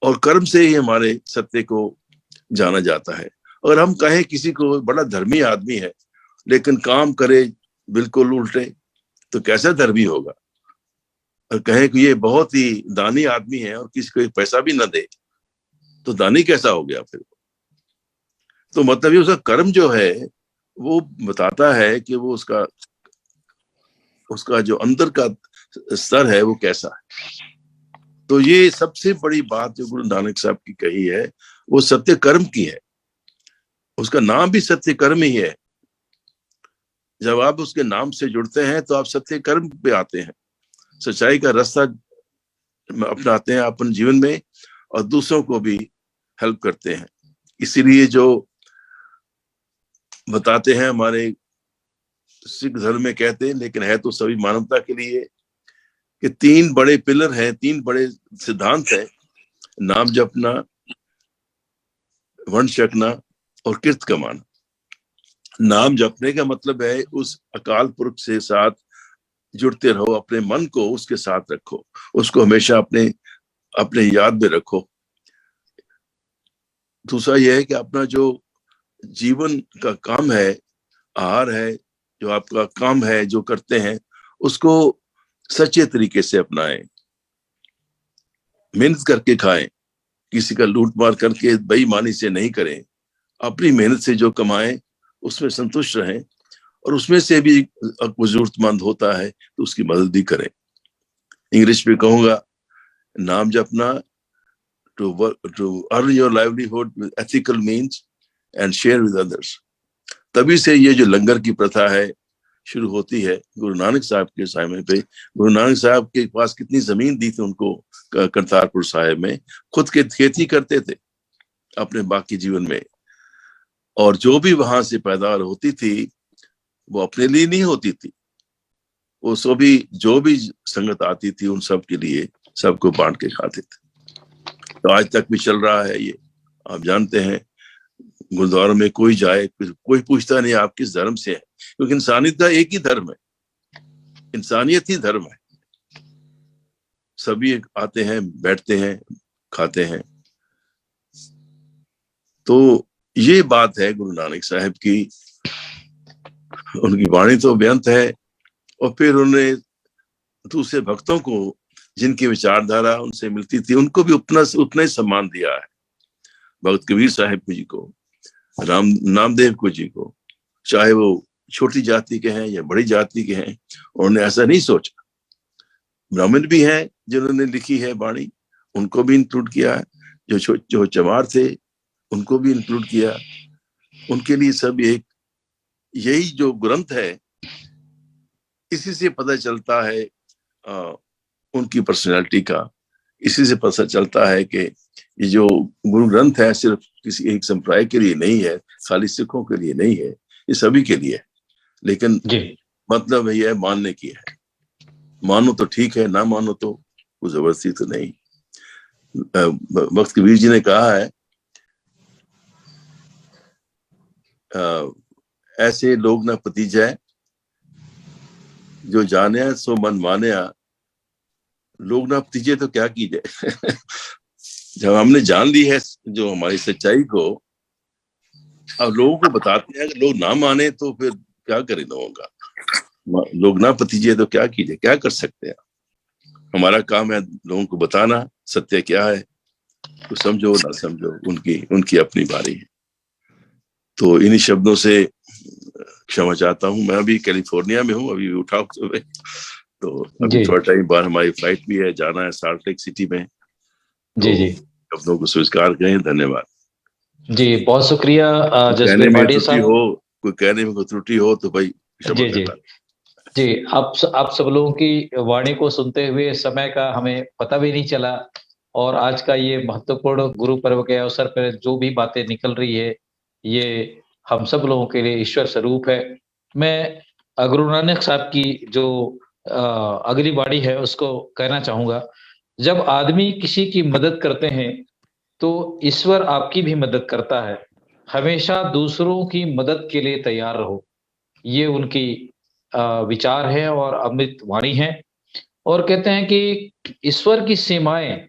और कर्म से ही हमारे सत्य को जाना जाता है। अगर हम कहें किसी को बड़ा धर्मी आदमी है लेकिन काम करे बिल्कुल उल्टे, तो कैसा धर्मी होगा? और कहें कि ये बहुत ही दानी आदमी है और किसी को एक पैसा भी ना दे, तो दानी कैसा हो गया फिर? तो मतलब ये उसका कर्म जो है वो बताता है कि वो उसका जो अंदर का स्तर है वो कैसा है। तो ये सबसे बड़ी बात जो गुरु नानक साहब की कही है वो सत्य कर्म की है। उसका नाम भी सत्य कर्म ही है। जब आप उसके नाम से जुड़ते हैं तो आप सत्य कर्म पे आते हैं, सच्चाई का रास्ता अपनाते हैं अपन जीवन में, और दूसरों को भी हेल्प करते हैं। इसीलिए जो बताते हैं हमारे सिख धर्म में कहते हैं, लेकिन है तो सभी मानवता के लिए, कि 3 बड़े पिलर हैं, 3 बड़े सिद्धांत हैं: नाम जपना, वंश रखना और कीर्त कमाना। नाम जपने का मतलब है उस अकाल पुरख से साथ जुड़ते रहो, अपने मन को उसके साथ रखो, उसको हमेशा अपने याद में रखो। दूसरा यह है कि अपना जो जीवन का काम है, आहार है, जो आपका काम है, जो करते हैं, उसको सच्चे तरीके से अपनाएं, मेहनत करके खाएं, किसी का लूट मार करके बेईमानी से नहीं करें। अपनी मेहनत से जो कमाएं उसमें संतुष्ट रहें, और उसमें से भी कोई जरूरतमंद होता है तो उसकी मदद भी करें। इंग्लिश में कहूंगा, नाम जपना to earn your livelihood with ethical means and share with others। तभी से ये जो लंगर की प्रथा है शुरू होती है। गुरु नानक साहब के समय पे, गुरु नानक साहब के पास कितनी जमीन दी थी उनको करतारपुर साहिब में, खुद के खेती करते थे अपने बाकी जीवन में, और जो भी वहां से पैदावार होती थी वो अपने लिए नहीं होती थी, वो सभी जो भी संगत आती थी उन सब के लिए, सबको बांट के खाते थे। तो आज तक भी चल रहा है ये। आप जानते हैं गुरुद्वारा में कोई जाए, कोई पूछता नहीं आप किस धर्म से है, क्योंकि इंसानियत का एक ही धर्म है, इंसानियत ही धर्म है। सभी आते हैं, बैठते हैं, खाते हैं। तो ये बात है गुरु नानक साहब की। उनकी वाणी तो बेअंत है, और फिर उन्होंने दूसरे भक्तों को जिनकी विचारधारा उनसे मिलती थी उनको भी उतना ही सम्मान दिया है। भगत कबीर साहब जी को, नामदेव को जी को, चाहे वो छोटी जाति के हैं या बड़ी जाति के हैं, उन्होंने ऐसा नहीं सोचा। ब्राह्मण भी हैं जिन्होंने लिखी है वाणी, उनको भी इंक्लूड किया है। जो चमार थे उनको भी इंक्लूड किया। उनके लिए सब एक यही जो ग्रंथ है, इसी से पता चलता है उनकी पर्सनैलिटी का। इसी से पता चलता है कि ये जो गुरु ग्रंथ है सिर्फ किसी एक संप्रदाय के लिए नहीं है, खाली सिखों के लिए नहीं है, ये सभी के लिए है। लेकिन मतलब ये है मानने की है। मानो तो ठीक है, ना मानो तो कोई जबरदस्ती तो नहीं। भक्त कबीर जी ने कहा है, ऐसे लोग ना पतीजा जो जाने सो मन माने, लोग ना पतीजे तो क्या कीजिए। जब हमने जान ली है जो हमारी सच्चाई को, अब लोगों को बताते हैं, लोग ना माने तो फिर क्या करें लोगों का। लोग ना पतीजे तो क्या कीजिए, क्या कर सकते हैं। हमारा काम है लोगों को बताना सत्य क्या है, तो समझो ना समझो उनकी अपनी बारी है। तो इन्हीं शब्दों से क्षमा चाहता हूँ। मैं अभी कैलिफोर्निया में हूँ, अभी उठा सुबह, तो अभी थोड़ा टाइम बाद हमारी फ्लाइट भी है, जाना है सॉल्ट लेक सिटी में। जी जी, शब्दों को स्वीकार करें। धन्यवाद जी, बहुत शुक्रिया जसबीर भाटिया साहब। कोई कहने में कोई त्रुटि हो तो भाई जी जी जी, आप सब लोगों की वाणी को सुनते हुए समय का हमें पता भी नहीं चला, और आज का ये महत्वपूर्ण गुरु पर्व के अवसर पर जो भी बातें निकल रही है, ये हम सब लोगों के लिए ईश्वर स्वरूप है। मैं गुरु नानक साहब की जो अगली बाणी है उसको कहना चाहूँगा, जब आदमी किसी की मदद करते हैं, तो ईश्वर आपकी भी मदद करता है। हमेशा दूसरों की मदद के लिए तैयार रहो। ये उनकी विचार है और अमृत वाणी है और कहते हैं कि ईश्वर की सीमाएँ,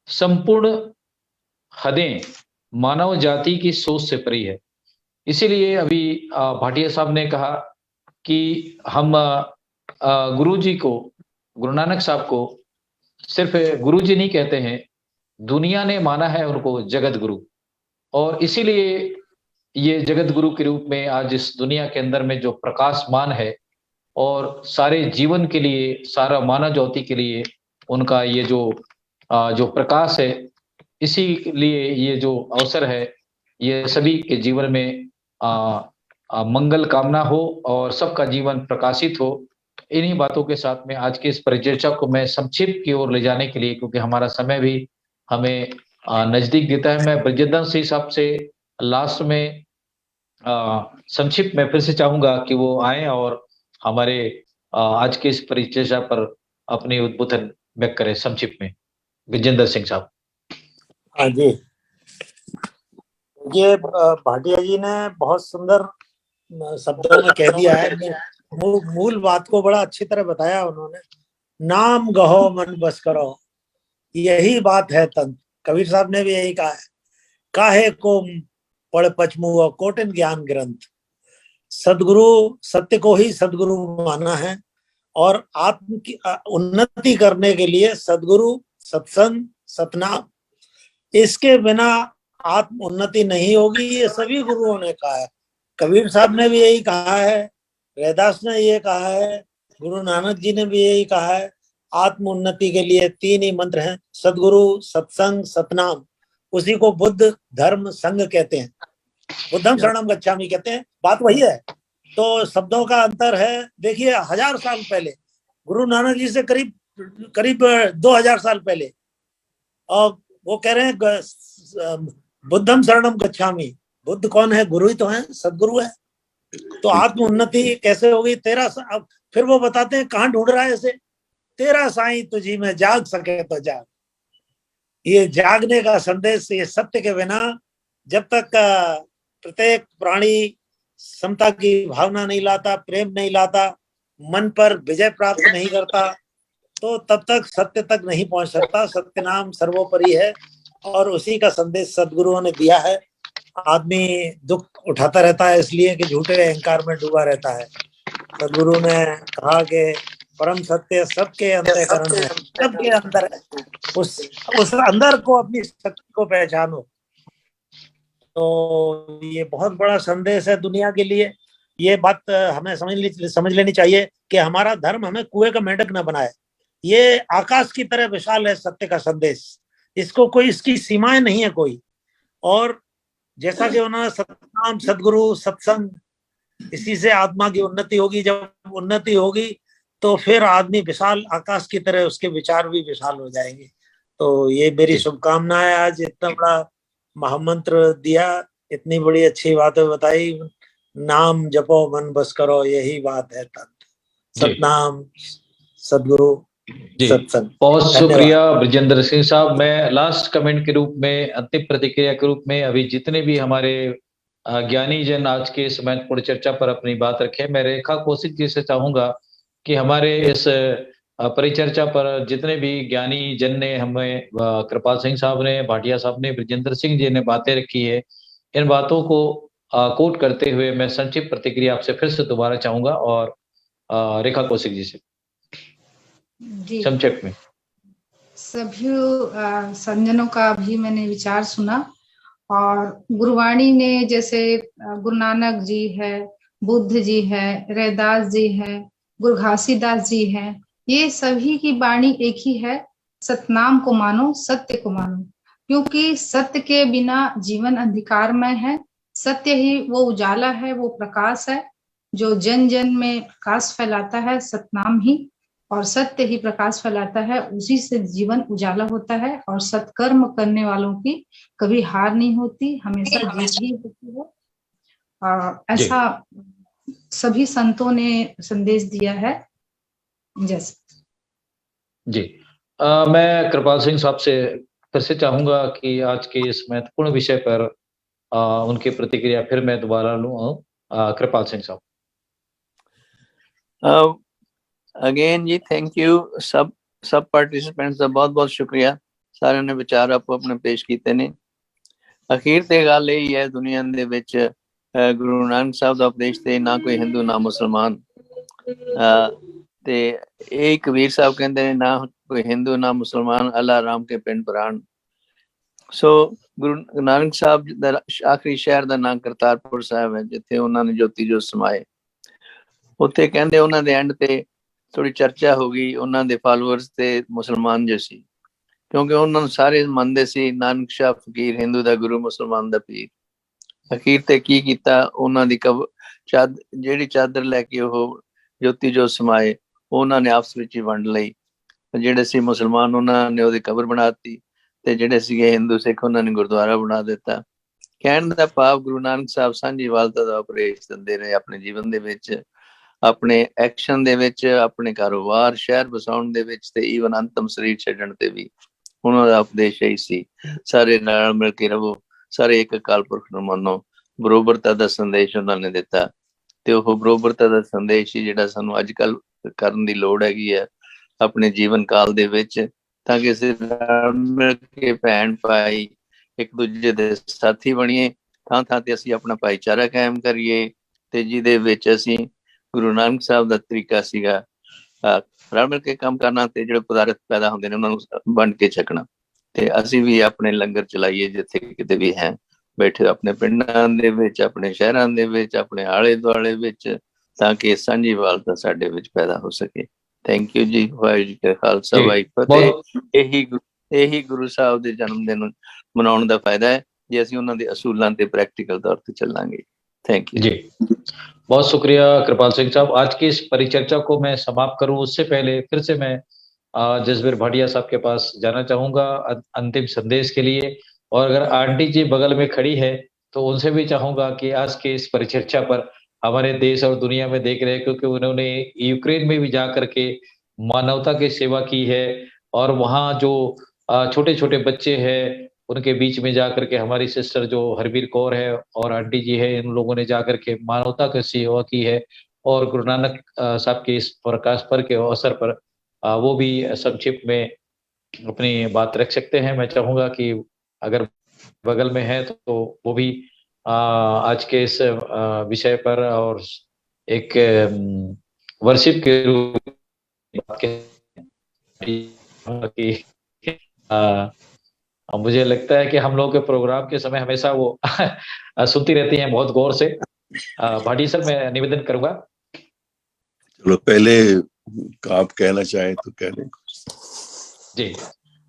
संपूर्ण हदें मानव जाति की सोच से परे है। इसीलिए अभी भाटिया साहब ने कहा कि हम गुरुजी को, गुरु नानक साहब को सिर्फ गुरुजी नहीं कहते हैं, दुनिया ने माना है उनको जगत गुरु और इसीलिए ये जगत गुरु के रूप में आज इस दुनिया के अंदर में जो प्रकाशमान है और सारे जीवन के लिए, सारा मानव जाति के लिए उनका ये जो प्रकाश है, इसीलिए ये जो अवसर है, ये सभी के जीवन में मंगल कामना हो और सबका जीवन प्रकाशित हो। इन्हीं बातों के साथ में आज की इस परिचर्चा को मैं संक्षिप्त की ओर ले जाने के लिए, क्योंकि हमारा समय भी हमें नजदीक देता है, मैं ब्रजवर्धन सिंह साहब से लास्ट में संक्षिप्त में फिर से चाहूंगा कि वो आए और हमारे आज के इस परिचर्चा पर अपनी उद्बोधन व्यक्त करें संक्षिप्त में। ब्रजवर्धन सिंह साहब। हाँ जी, ये भाटिया जी ने बहुत सुंदर शब्दों में कह दिया है। मूल बात को बड़ा अच्छी तरह बताया उन्होंने। नाम गहो मन बस करो, यही बात है तंत्र। कबीर साहब ने भी यही कहा है, काहे को पढ़ पचमुआ कोटिन ज्ञान ग्रंथ। सदगुरु, सत्य को ही सदगुरु माना है और आत्म की उन्नति करने के लिए सदगुरु, सत्संग, सतनाम, इसके बिना आत्म उन्नति नहीं होगी। ये सभी गुरुओं ने कहा है। कबीर साहब ने भी यही कहा है, रैदास ने ये कहा है, गुरु नानक जी ने भी यही कहा है। आत्म उन्नति के लिए 3 ही मंत्र हैं, सदगुरु, सत्संग, सतनाम। उसी को बुद्ध, धर्म, संघ कहते हैं। बुद्धम शरणम गच्छामि कहते हैं, बात वही है। तो शब्दों का अंतर है। देखिए 1000 साल पहले, गुरु नानक जी से करीब 2000 साल पहले, और वो कह रहे हैं बुद्धम शरणम गच्छामि। बुद्ध कौन है? गुरु ही तो है, सदगुरु है। तो आत्म उन्नति कैसे होगी? तेरा, फिर वो बताते हैं कहाँ ढूंढ रहा है इसे, तेरा साईं तुझी में जाग सके तो जाग। ये जागने का संदेश, ये सत्य के बिना जब तक प्रत्येक प्राणी समता की भावना नहीं लाता, प्रेम नहीं लाता, मन पर विजय प्राप्त नहीं करता, तो तब तक सत्य तक नहीं पहुंच सकता। सत्य नाम सर्वोपरि है और उसी का संदेश सदगुरुओं ने दिया है। आदमी दुख उठाता रहता है इसलिए कि झूठे अहंकार में डूबा रहता है। सदगुरु ने कहा कि परम सत्य सबके अंतःकरण में, सबके अंदर है। उस अंदर को, अपनी शक्ति को पहचानो। तो ये बहुत बड़ा संदेश है दुनिया के लिए। ये बात हमें समझ लेनी चाहिए कि हमारा धर्म हमें कुएं का मेंढक न बनाए। ये आकाश की तरह विशाल है सत्य का संदेश, इसको कोई, इसकी सीमाएं नहीं है कोई। और जैसा कि उन्होंने सतनाम, सदगुरु, सत्संग, इसी से आत्मा की उन्नति होगी। जब उन्नति होगी तो फिर आदमी विशाल, आकाश की तरह उसके विचार भी विशाल हो जाएंगे। तो ये मेरी शुभकामनाएं। आज इतना बड़ा महामंत्र दिया, इतनी बड़ी अच्छी बातें बताई। नाम जपो मन बस करो, यही बात है तंत्र। सतनाम, सदगुरु, सत्संग। बहुत शुक्रिया ब्रजेंद्र सिंह साहब। मैं लास्ट कमेंट के रूप में, अंतिम प्रतिक्रिया के रूप में, अभी जितने भी हमारे ज्ञानी जन आज के इस महत्वपूर्ण चर्चा पर अपनी बात रखे, मैं रेखा कौशिक जी से चाहूंगा कि हमारे इस परिचर्चा पर जितने भी ज्ञानी जन ने, हमें कृपाल सिंह साहब ने, भाटिया साहब ने, ब्रजेंद्र सिंह जी ने बातें रखी है, इन बातों को कोट करते हुए मैं संक्षिप्त प्रतिक्रिया आपसे फिर से दोबारा चाहूंगा और रेखा कौशिक जी से संक्षेप में। सभी संजनों का भी मैंने विचार सुना और गुरुवाणी ने, जैसे गुरु नानक जी है, बुद्ध जी है, रैदास जी है, गुरु घासीदास जी है, ये सभी की वाणी एक ही है, सतनाम को मानो, सत्य को मानो। क्योंकि सत्य के बिना जीवन अंधकारमय है। सत्य ही वो उजाला है, वो प्रकाश है जो जन जन में प्रकाश फैलाता है। सतनाम ही और सत्य ही प्रकाश फैलाता है, उसी से जीवन उजाला होता है। और सत्कर्म करने वालों की कभी हार नहीं होती, हमेशा जीत ही होती है। ऐसा सभी संतों ने संदेश दिया है। जैसे जी मैं कृपाल सिंह साहब से फिर से चाहूंगा कि आज के इस महत्वपूर्ण विषय पर उनकी प्रतिक्रिया फिर मैं दोबारा लूं। कृपाल सिंह साहब। अगेन जी थैंक यू सब पार्टिसिपेंट्स का बहुत बहुत शुक्रिया। सारे ने विचार आपको अपने पेश किए ने। अखीर ते गल यही है दुनिया दे विच गुरु नानक साहब दा उपदेश ते ना कोई हिंदू ना मुसलमान ते एक कबीर साहब कहते हैं ना कोई हिंदू ना मुसलमान अल्लाह राम के पिंड प्राण। सो गुरु नानक साहब दा आखिरी शहर दा नाम करतारपुर साहब है जिथे उन्होंने ज्योति जो समाए। उत्थे कहते उन्होंने दे एंड ते थोड़ी चर्चा हो गई उन्होंने दे फॉलोअर्स ते मुसलमान जो सी क्योंकि उन्होंने सारे मनते सी नानक शाह फकीर हिंदू दा गुरु मुसलमान दा पीर। अखीर ते की कीता उन्होंने दी जेड़ी चादर लैके वो ज्योति जो समाए उन्होंने आपस विच ही वंड लई। जेड़े सी मुसलमान उन्होंने ओदी कबर बनाती ते जेड़े सीगे हिंदू सिख उन्होंने गुरुद्वारा बना दिता। कहण दा भाव गुरु नानक साहब सांझीवालता दा उपदेश दिंदे रहे अपने जीवन दे विच, अपने एक्शन दे विच, अपने कारोबार शहर बसाउण दे विच ते ईवन अंतम शरीर छड्डण ते भी उन्हां दा उपदेश यही सी सारे नाल मिल के रहो, सारे एक अकाल पुरख नूं मन्नो। बरोबरता दा संदेश उन्होंने दिता ते ओह बरोबरता दा संदेश ही जिहड़ा सानूं अजकल करन दी लोड़ हैगी है अपने जीवन काल दे विच तां कि असीं रल मिल के भैण भाई एक दूजे दे साथी बणीए, थां थां ते असीं अपना भाईचारा कायम करिए ते जिहदे विच असीं गुरु नानक साहब दा तरीका सीगा रल मिल के काम करना ते जिहड़े पदार्थ पैदा हुंदे ने उन्हां नूं वंड के छकना ते असीं भी अपने लंगर चलाइए जिथे किते भी हैं बैठे अपने पिंडां दे विच, अपने शहरां दे विच, अपने आले दुआले विच तां कि सांझीवालता साडे विच पैदा हो सके। थैंक यू जी। वाहिगुरू जी का खालसा वाहिगुरू फतेह। यही गुरु साहब दे जन्म दिन मनाउण दा फायदा है जे असीं उन्हां दे असूलां ते प्रैक्टिकल तौर ते चलांगे। थैंक यू जी। बहुत शुक्रिया कृपाल सिंह साहब। आज की इस परिचर्चा को मैं समाप्त करूं उससे पहले फिर से मैं जसबीर भाटिया साहब के पास जाना चाहूंगा अंतिम संदेश के लिए। और अगर आंटी जी बगल में खड़ी है तो उनसे भी चाहूंगा कि आज के इस परिचर्चा पर हमारे देश और दुनिया में देख रहे हैं क्योंकि उन्होंने यूक्रेन में भी जा करके मानवता की सेवा की है और वहाँ जो छोटे छोटे बच्चे हैं उनके बीच में जाकर के हमारी सिस्टर जो हरबीर कौर है और आंटी जी है इन लोगों ने जाकर के मानवता की सेवा की है और गुरु नानक साहब के इस प्रकाश पर्व के अवसर पर वो भी संक्षिप्त में अपनी बात रख सकते हैं। मैं चाहूंगा कि अगर बगल में है तो वो भी आज के इस विषय पर और एक वर्शिप के रूप मुझे लगता है कि हम लोग के प्रोग्राम के समय हमेशा वो सुनती रहती हैं बहुत गौर से। भाटी सर मैं निवेदन करूंगा। चलो पहले आप कहना चाहें तो कह लें जी।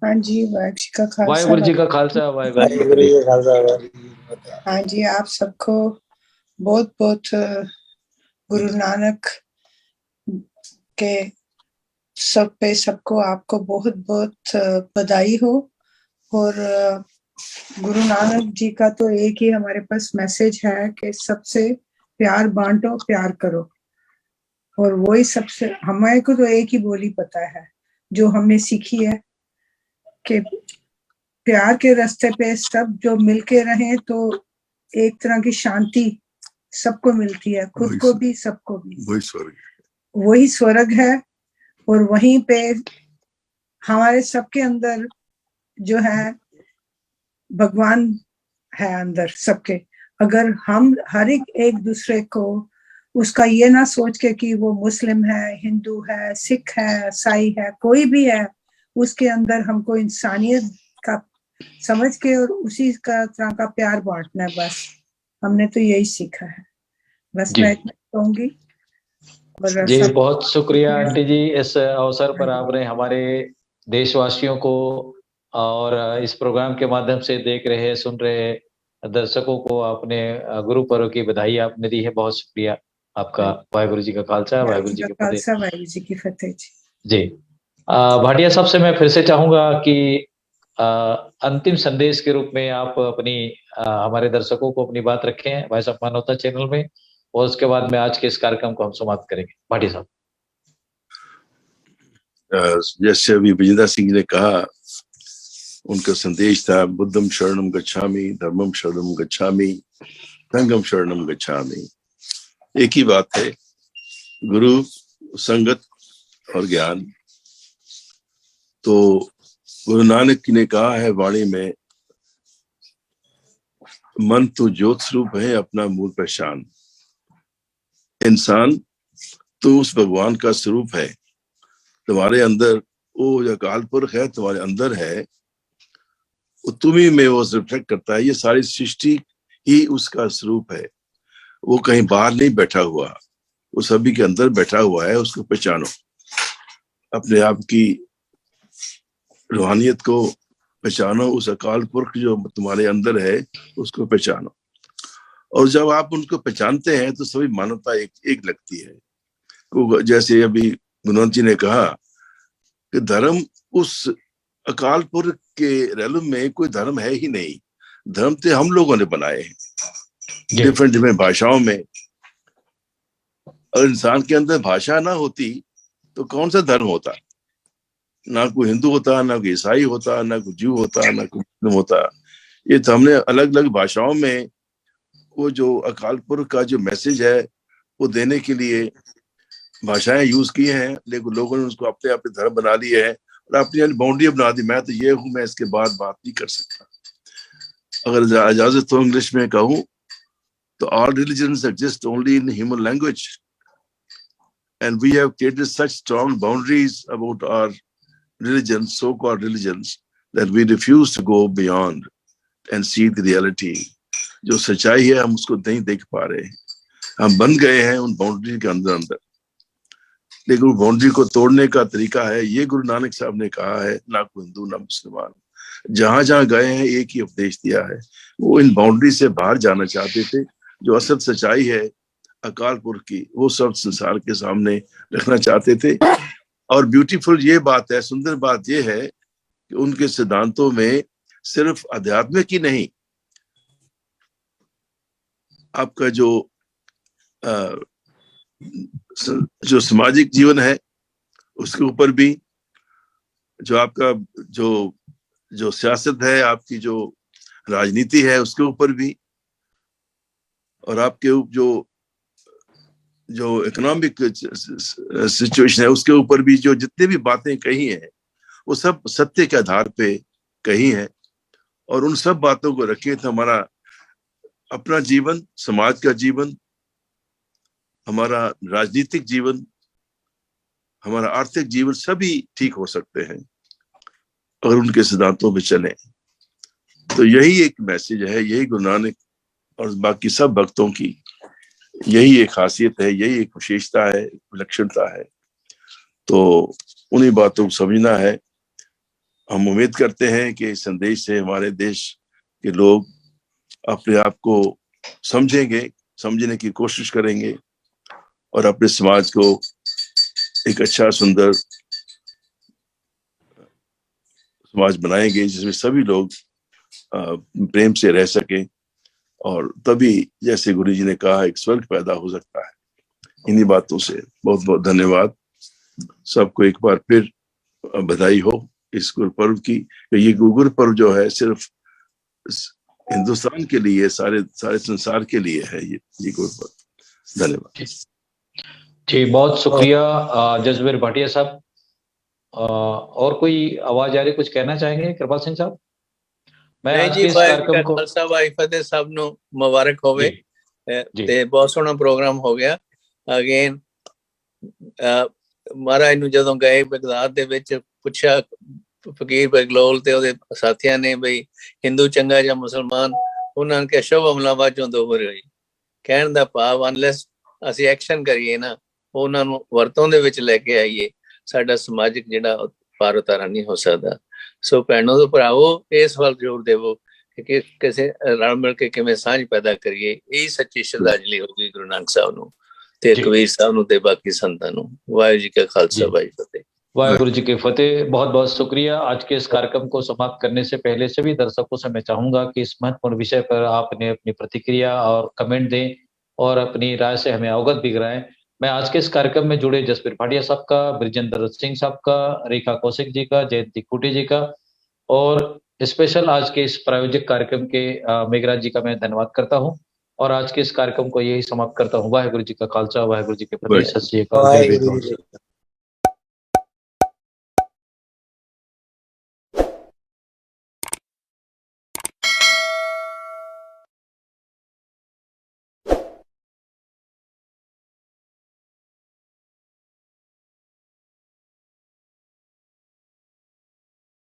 हाँ जी वाहिगुरू जी का खालसा वाहिगुरू जी का खालसा वाहिगुरू जी का खालसा। हाँ जी आप सबको बहुत बहुत गुरु नानक के सब पे सबको आपको बहुत बहुत बधाई हो। और गुरु नानक जी का तो एक ही हमारे पास मैसेज है कि सबसे प्यार बांटो प्यार करो। और वही सबसे हमारे को तो एक ही बोली पता है जो हमने सीखी है कि प्यार के रास्ते पे सब जो मिलके रहे तो एक तरह की शांति सबको मिलती है, खुद को भी सबको भी। वही स्वर्ग है और वहीं पे हमारे सबके अंदर जो है भगवान है अंदर सबके। अगर हम हर एक दूसरे को उसका ये ना सोच के कि वो मुस्लिम है, हिंदू है, सिख है, ईसाई है, कोई भी है, उसके अंदर हमको इंसानियत का समझ के और उसी का तरह का प्यार बांटना है। बस हमने तो यही सीखा है। बस मैं इतना कहूंगी। जी बहुत शुक्रिया आंटी जी। इस अवसर पर आपने हमारे देशवासियों को और इस प्रोग्राम के माध्यम से देख रहे सुन रहे दर्शकों को आपने गुरु पर्व की बधाई आपने दी है। बहुत शुक्रिया आपका। वाहिगुरू जी का खालसा वाहिगुरू जी की फतेह। वाहिगुरू जी की फतेह। जी भाटिया साहब से मैं फिर से चाहूंगा कि अंतिम संदेश के रूप में आप अपनी हमारे दर्शकों को अपनी बात रखें वॉइस ऑफ मानवता चैनल में, और उसके बाद में आज के इस कार्यक्रम को हम समाप्त करेंगे। भाटी साहब। जैसे अभी विजेंद्र सिंह ने कहा, उनका संदेश था बुद्धम शरणम गच्छामि, धर्मम शरणम गच्छामि, संघम शरणम गच्छामि। एक ही बात है, गुरु, संगत और ज्ञान। तो गुरु नानक ने कहा है वाणी में, मन तो ज्योत स्वरूप है, अपना मूल पहचान। इंसान तो उस भगवान का स्वरूप है, तुम्हारे अंदर वो जो अकाल पुरख है तुम्हारे अंदर है, वो तुम्ही में वो रिफ्लेक्ट करता है। ये सारी सृष्टि ही उसका स्वरूप है, वो कहीं बाहर नहीं बैठा हुआ, वो सभी के अंदर बैठा हुआ है। उसको पहचानो, अपने आप की रूहानियत को पहचानो, उस अकाल पुरख जो तुम्हारे अंदर है उसको पहचानो। और जब आप उनको पहचानते हैं तो सभी मानवता एक लगती है। जैसे अभी गुरुनानक जी ने कहा कि धर्म, उस अकाल पुरख के रेलम में कोई धर्म है ही नहीं। धर्म तो हम लोगों ने बनाए हैं डिफरेंट भाषाओं में। अगर इंसान के अंदर भाषा ना होती तो कौन सा धर्म होता? ना कोई हिंदू होता, ना कोई ईसाई होता, ना कोई ज्यू होता, ना कोई मुस्लिम होता। ये तो हमने अलग अलग भाषाओं में वो जो अकाल पुरख का जो मैसेज है वो देने के लिए भाषाएं यूज की हैं, लेकिन लोगों ने उसको अपने अपने धर्म बना लिए हैं और अपनी बाउंड्री बना दी। मैं तो ये हूं, मैं इसके बाद बात नहीं कर सकता। अगर इजाजत हो इंग्लिश में कहूं तो all religions exist only in human language, and we have created such strong boundaries about our religions, so-called religions, that we refuse to go beyond and see the reality. जो सच्चाई है हम उसको नहीं देख पा रहे हैं, हम बन गए हैं उन बाउंड्री के अंदर। लेकिन वो बाउंड्री को तोड़ने का तरीका है, ये गुरु नानक साहब ने कहा है, ना कोई हिंदू ना मुसलमान, जहां जहां गए हैं एक ही उपदेश दिया है। वो इन बाउंड्री से बाहर जाना चाहते थे। जो असल सच्चाई है अकाल पुरख की, वो सब संसार के सामने रखना चाहते थे। और ब्यूटीफुल ये बात है, सुंदर बात ये है कि उनके सिद्धांतों में सिर्फ आध्यात्मिक ही नहीं, आपका जो सामाजिक जीवन है उसके ऊपर भी, जो आपका जो सियासत है, आपकी जो राजनीति है उसके ऊपर भी, और आपके जो इकोनॉमिक सिचुएशन है उसके ऊपर भी, जो जितने भी बातें कही हैं वो सब सत्य के आधार पे कही हैं। और उन सब बातों को रखें तो हमारा अपना जीवन, समाज का जीवन, हमारा राजनीतिक जीवन, हमारा आर्थिक जीवन सभी ठीक हो सकते हैं अगर उनके सिद्धांतों पे चले। तो यही एक मैसेज है, यही गुरु नानक और बाकी सब भक्तों की यही एक खासियत है, यही एक विशेषता है, विलक्षणता है। तो उन्हीं बातों को समझना है। हम उम्मीद करते हैं कि इस संदेश से हमारे देश के लोग अपने आप को समझेंगे, समझने की कोशिश करेंगे और अपने समाज को एक अच्छा सुंदर समाज बनाएंगे जिसमें सभी लोग प्रेम से रह सकें। और तभी जैसे गुरु जी ने कहा एक स्वर्ग पैदा हो सकता है। इन्हीं बातों से बहुत बहुत धन्यवाद। सबको एक बार फिर बधाई हो इस गुरु पर्व की। ये गुरु पर्व जो है सिर्फ हिंदुस्तान के लिए, सारे संसार के लिए है ये गुरु पर्व। धन्यवाद जी, बहुत शुक्रिया जसबीर भाटिया साहब। और कोई आवाज आ रही, कुछ कहना चाहेंगे कृपाल सिंह साहब? मैं आज के इस कार्यक्रम को खालसा भाई फतेह साहब ਨੂੰ ਮੁਬਾਰਕ ਹੋਵੇ ਤੇ ਬਹੁਤ ਸੋਹਣਾ ਪ੍ਰੋਗਰਾਮ ਹੋ ਗਿਆ। ਅਗੇਨ ਮਹਾਰਾਜ ਨੂੰ ਜਦੋਂ ਗਏ ਬਗਦਾਦ ਦੇ ਵਿੱਚ ਪੁੱਛਿਆ ਫਕੀਰ ਬਗਲੋਲ ਤੇ ਉਹਦੇ ਸਾਥੀਆਂ ਨੇ ਬਈ ਹਿੰਦੂ ਚੰਗਾ ਜਾਂ ਮੁਸਲਮਾਨ, ਉਹਨਾਂ ਨੇ ਕਿਹਾ ਸ਼ੁਭ ਹਮਲਾਵਾ ਚੋਂ ਦੋ ਹੋ ਰਹੀ। ਕਹਿਣ ਦਾ ਭਾਵ ਅਨਲੈਸ ਅਸੀਂ ਐਕਸ਼ਨ ਕਰੀਏ ਨਾ, ਉਹਨਾਂ ਨੂੰ ਵਰਤੋਂ ਦੇ ਵਿੱਚ ਲੈ ਕੇ ਆਈਏ, ਸਾਡਾ ਸਮਾਜਿਕ ਜਿਹੜਾ ਪਾਰੋਤਾਰਾ ਨਹੀਂ ਹੋ ਸਕਦਾ। ਸੋ ਭੈਣੋ ਤੇ ਭਰਾਵੋ, ਇਸ ਵੱਲ ਜ਼ੋਰ ਦੇਵੋ ਕਿ ਕਿਸੇ ਰਲ ਮਿਲ ਕੇ ਕਿਵੇਂ ਸਾਂਝ ਪੈਦਾ ਕਰੀਏ। ਇਹ ਸੱਚੀ ਸ਼ਰਧਾਂਜਲੀ ਹੋਊਗੀ ਗੁਰੂ ਨਾਨਕ ਸਾਹਿਬ ਨੂੰ ਤੇ ਕਬੀਰ ਸਾਹਿਬ ਨੂੰ ਤੇ ਬਾਕੀ ਸੰਤਾਂ ਨੂੰ। ਵਾਹਿਗੁਰੂ ਜੀ ਕਾ ਖਾਲਸਾ, ਵਾਹਿਗੁਰੂ ਜੀ ਕੀ ਫਤਿਹ। वाहिगुरु जी की फतेह। बहुत बहुत शुक्रिया। आज के इस कार्यक्रम को समाप्त करने से पहले सभी दर्शकों से मैं चाहूंगा कि इस महत्वपूर्ण विषय पर आपने अपनी प्रतिक्रिया और कमेंट दें और अपनी राय से हमें अवगत भी कराएं। मैं आज के इस कार्यक्रम में जुड़े जसबीर भाटिया साहब का, ब्रिजेंद्र सिंह साहब का, रेखा कौशिक जी का, जयंती खूटी जी का और स्पेशल आज के इस प्रायोजक कार्यक्रम के मेघराज जी का मैं धन्यवाद करता हूं और आज के इस कार्यक्रम को यही समाप्त करता हूं। वाहिगुरु जी का खालसा, वाहिगुरु जी की फतेह। सत श्री अकाल, जय वाहिगुरु बेटवा। जी।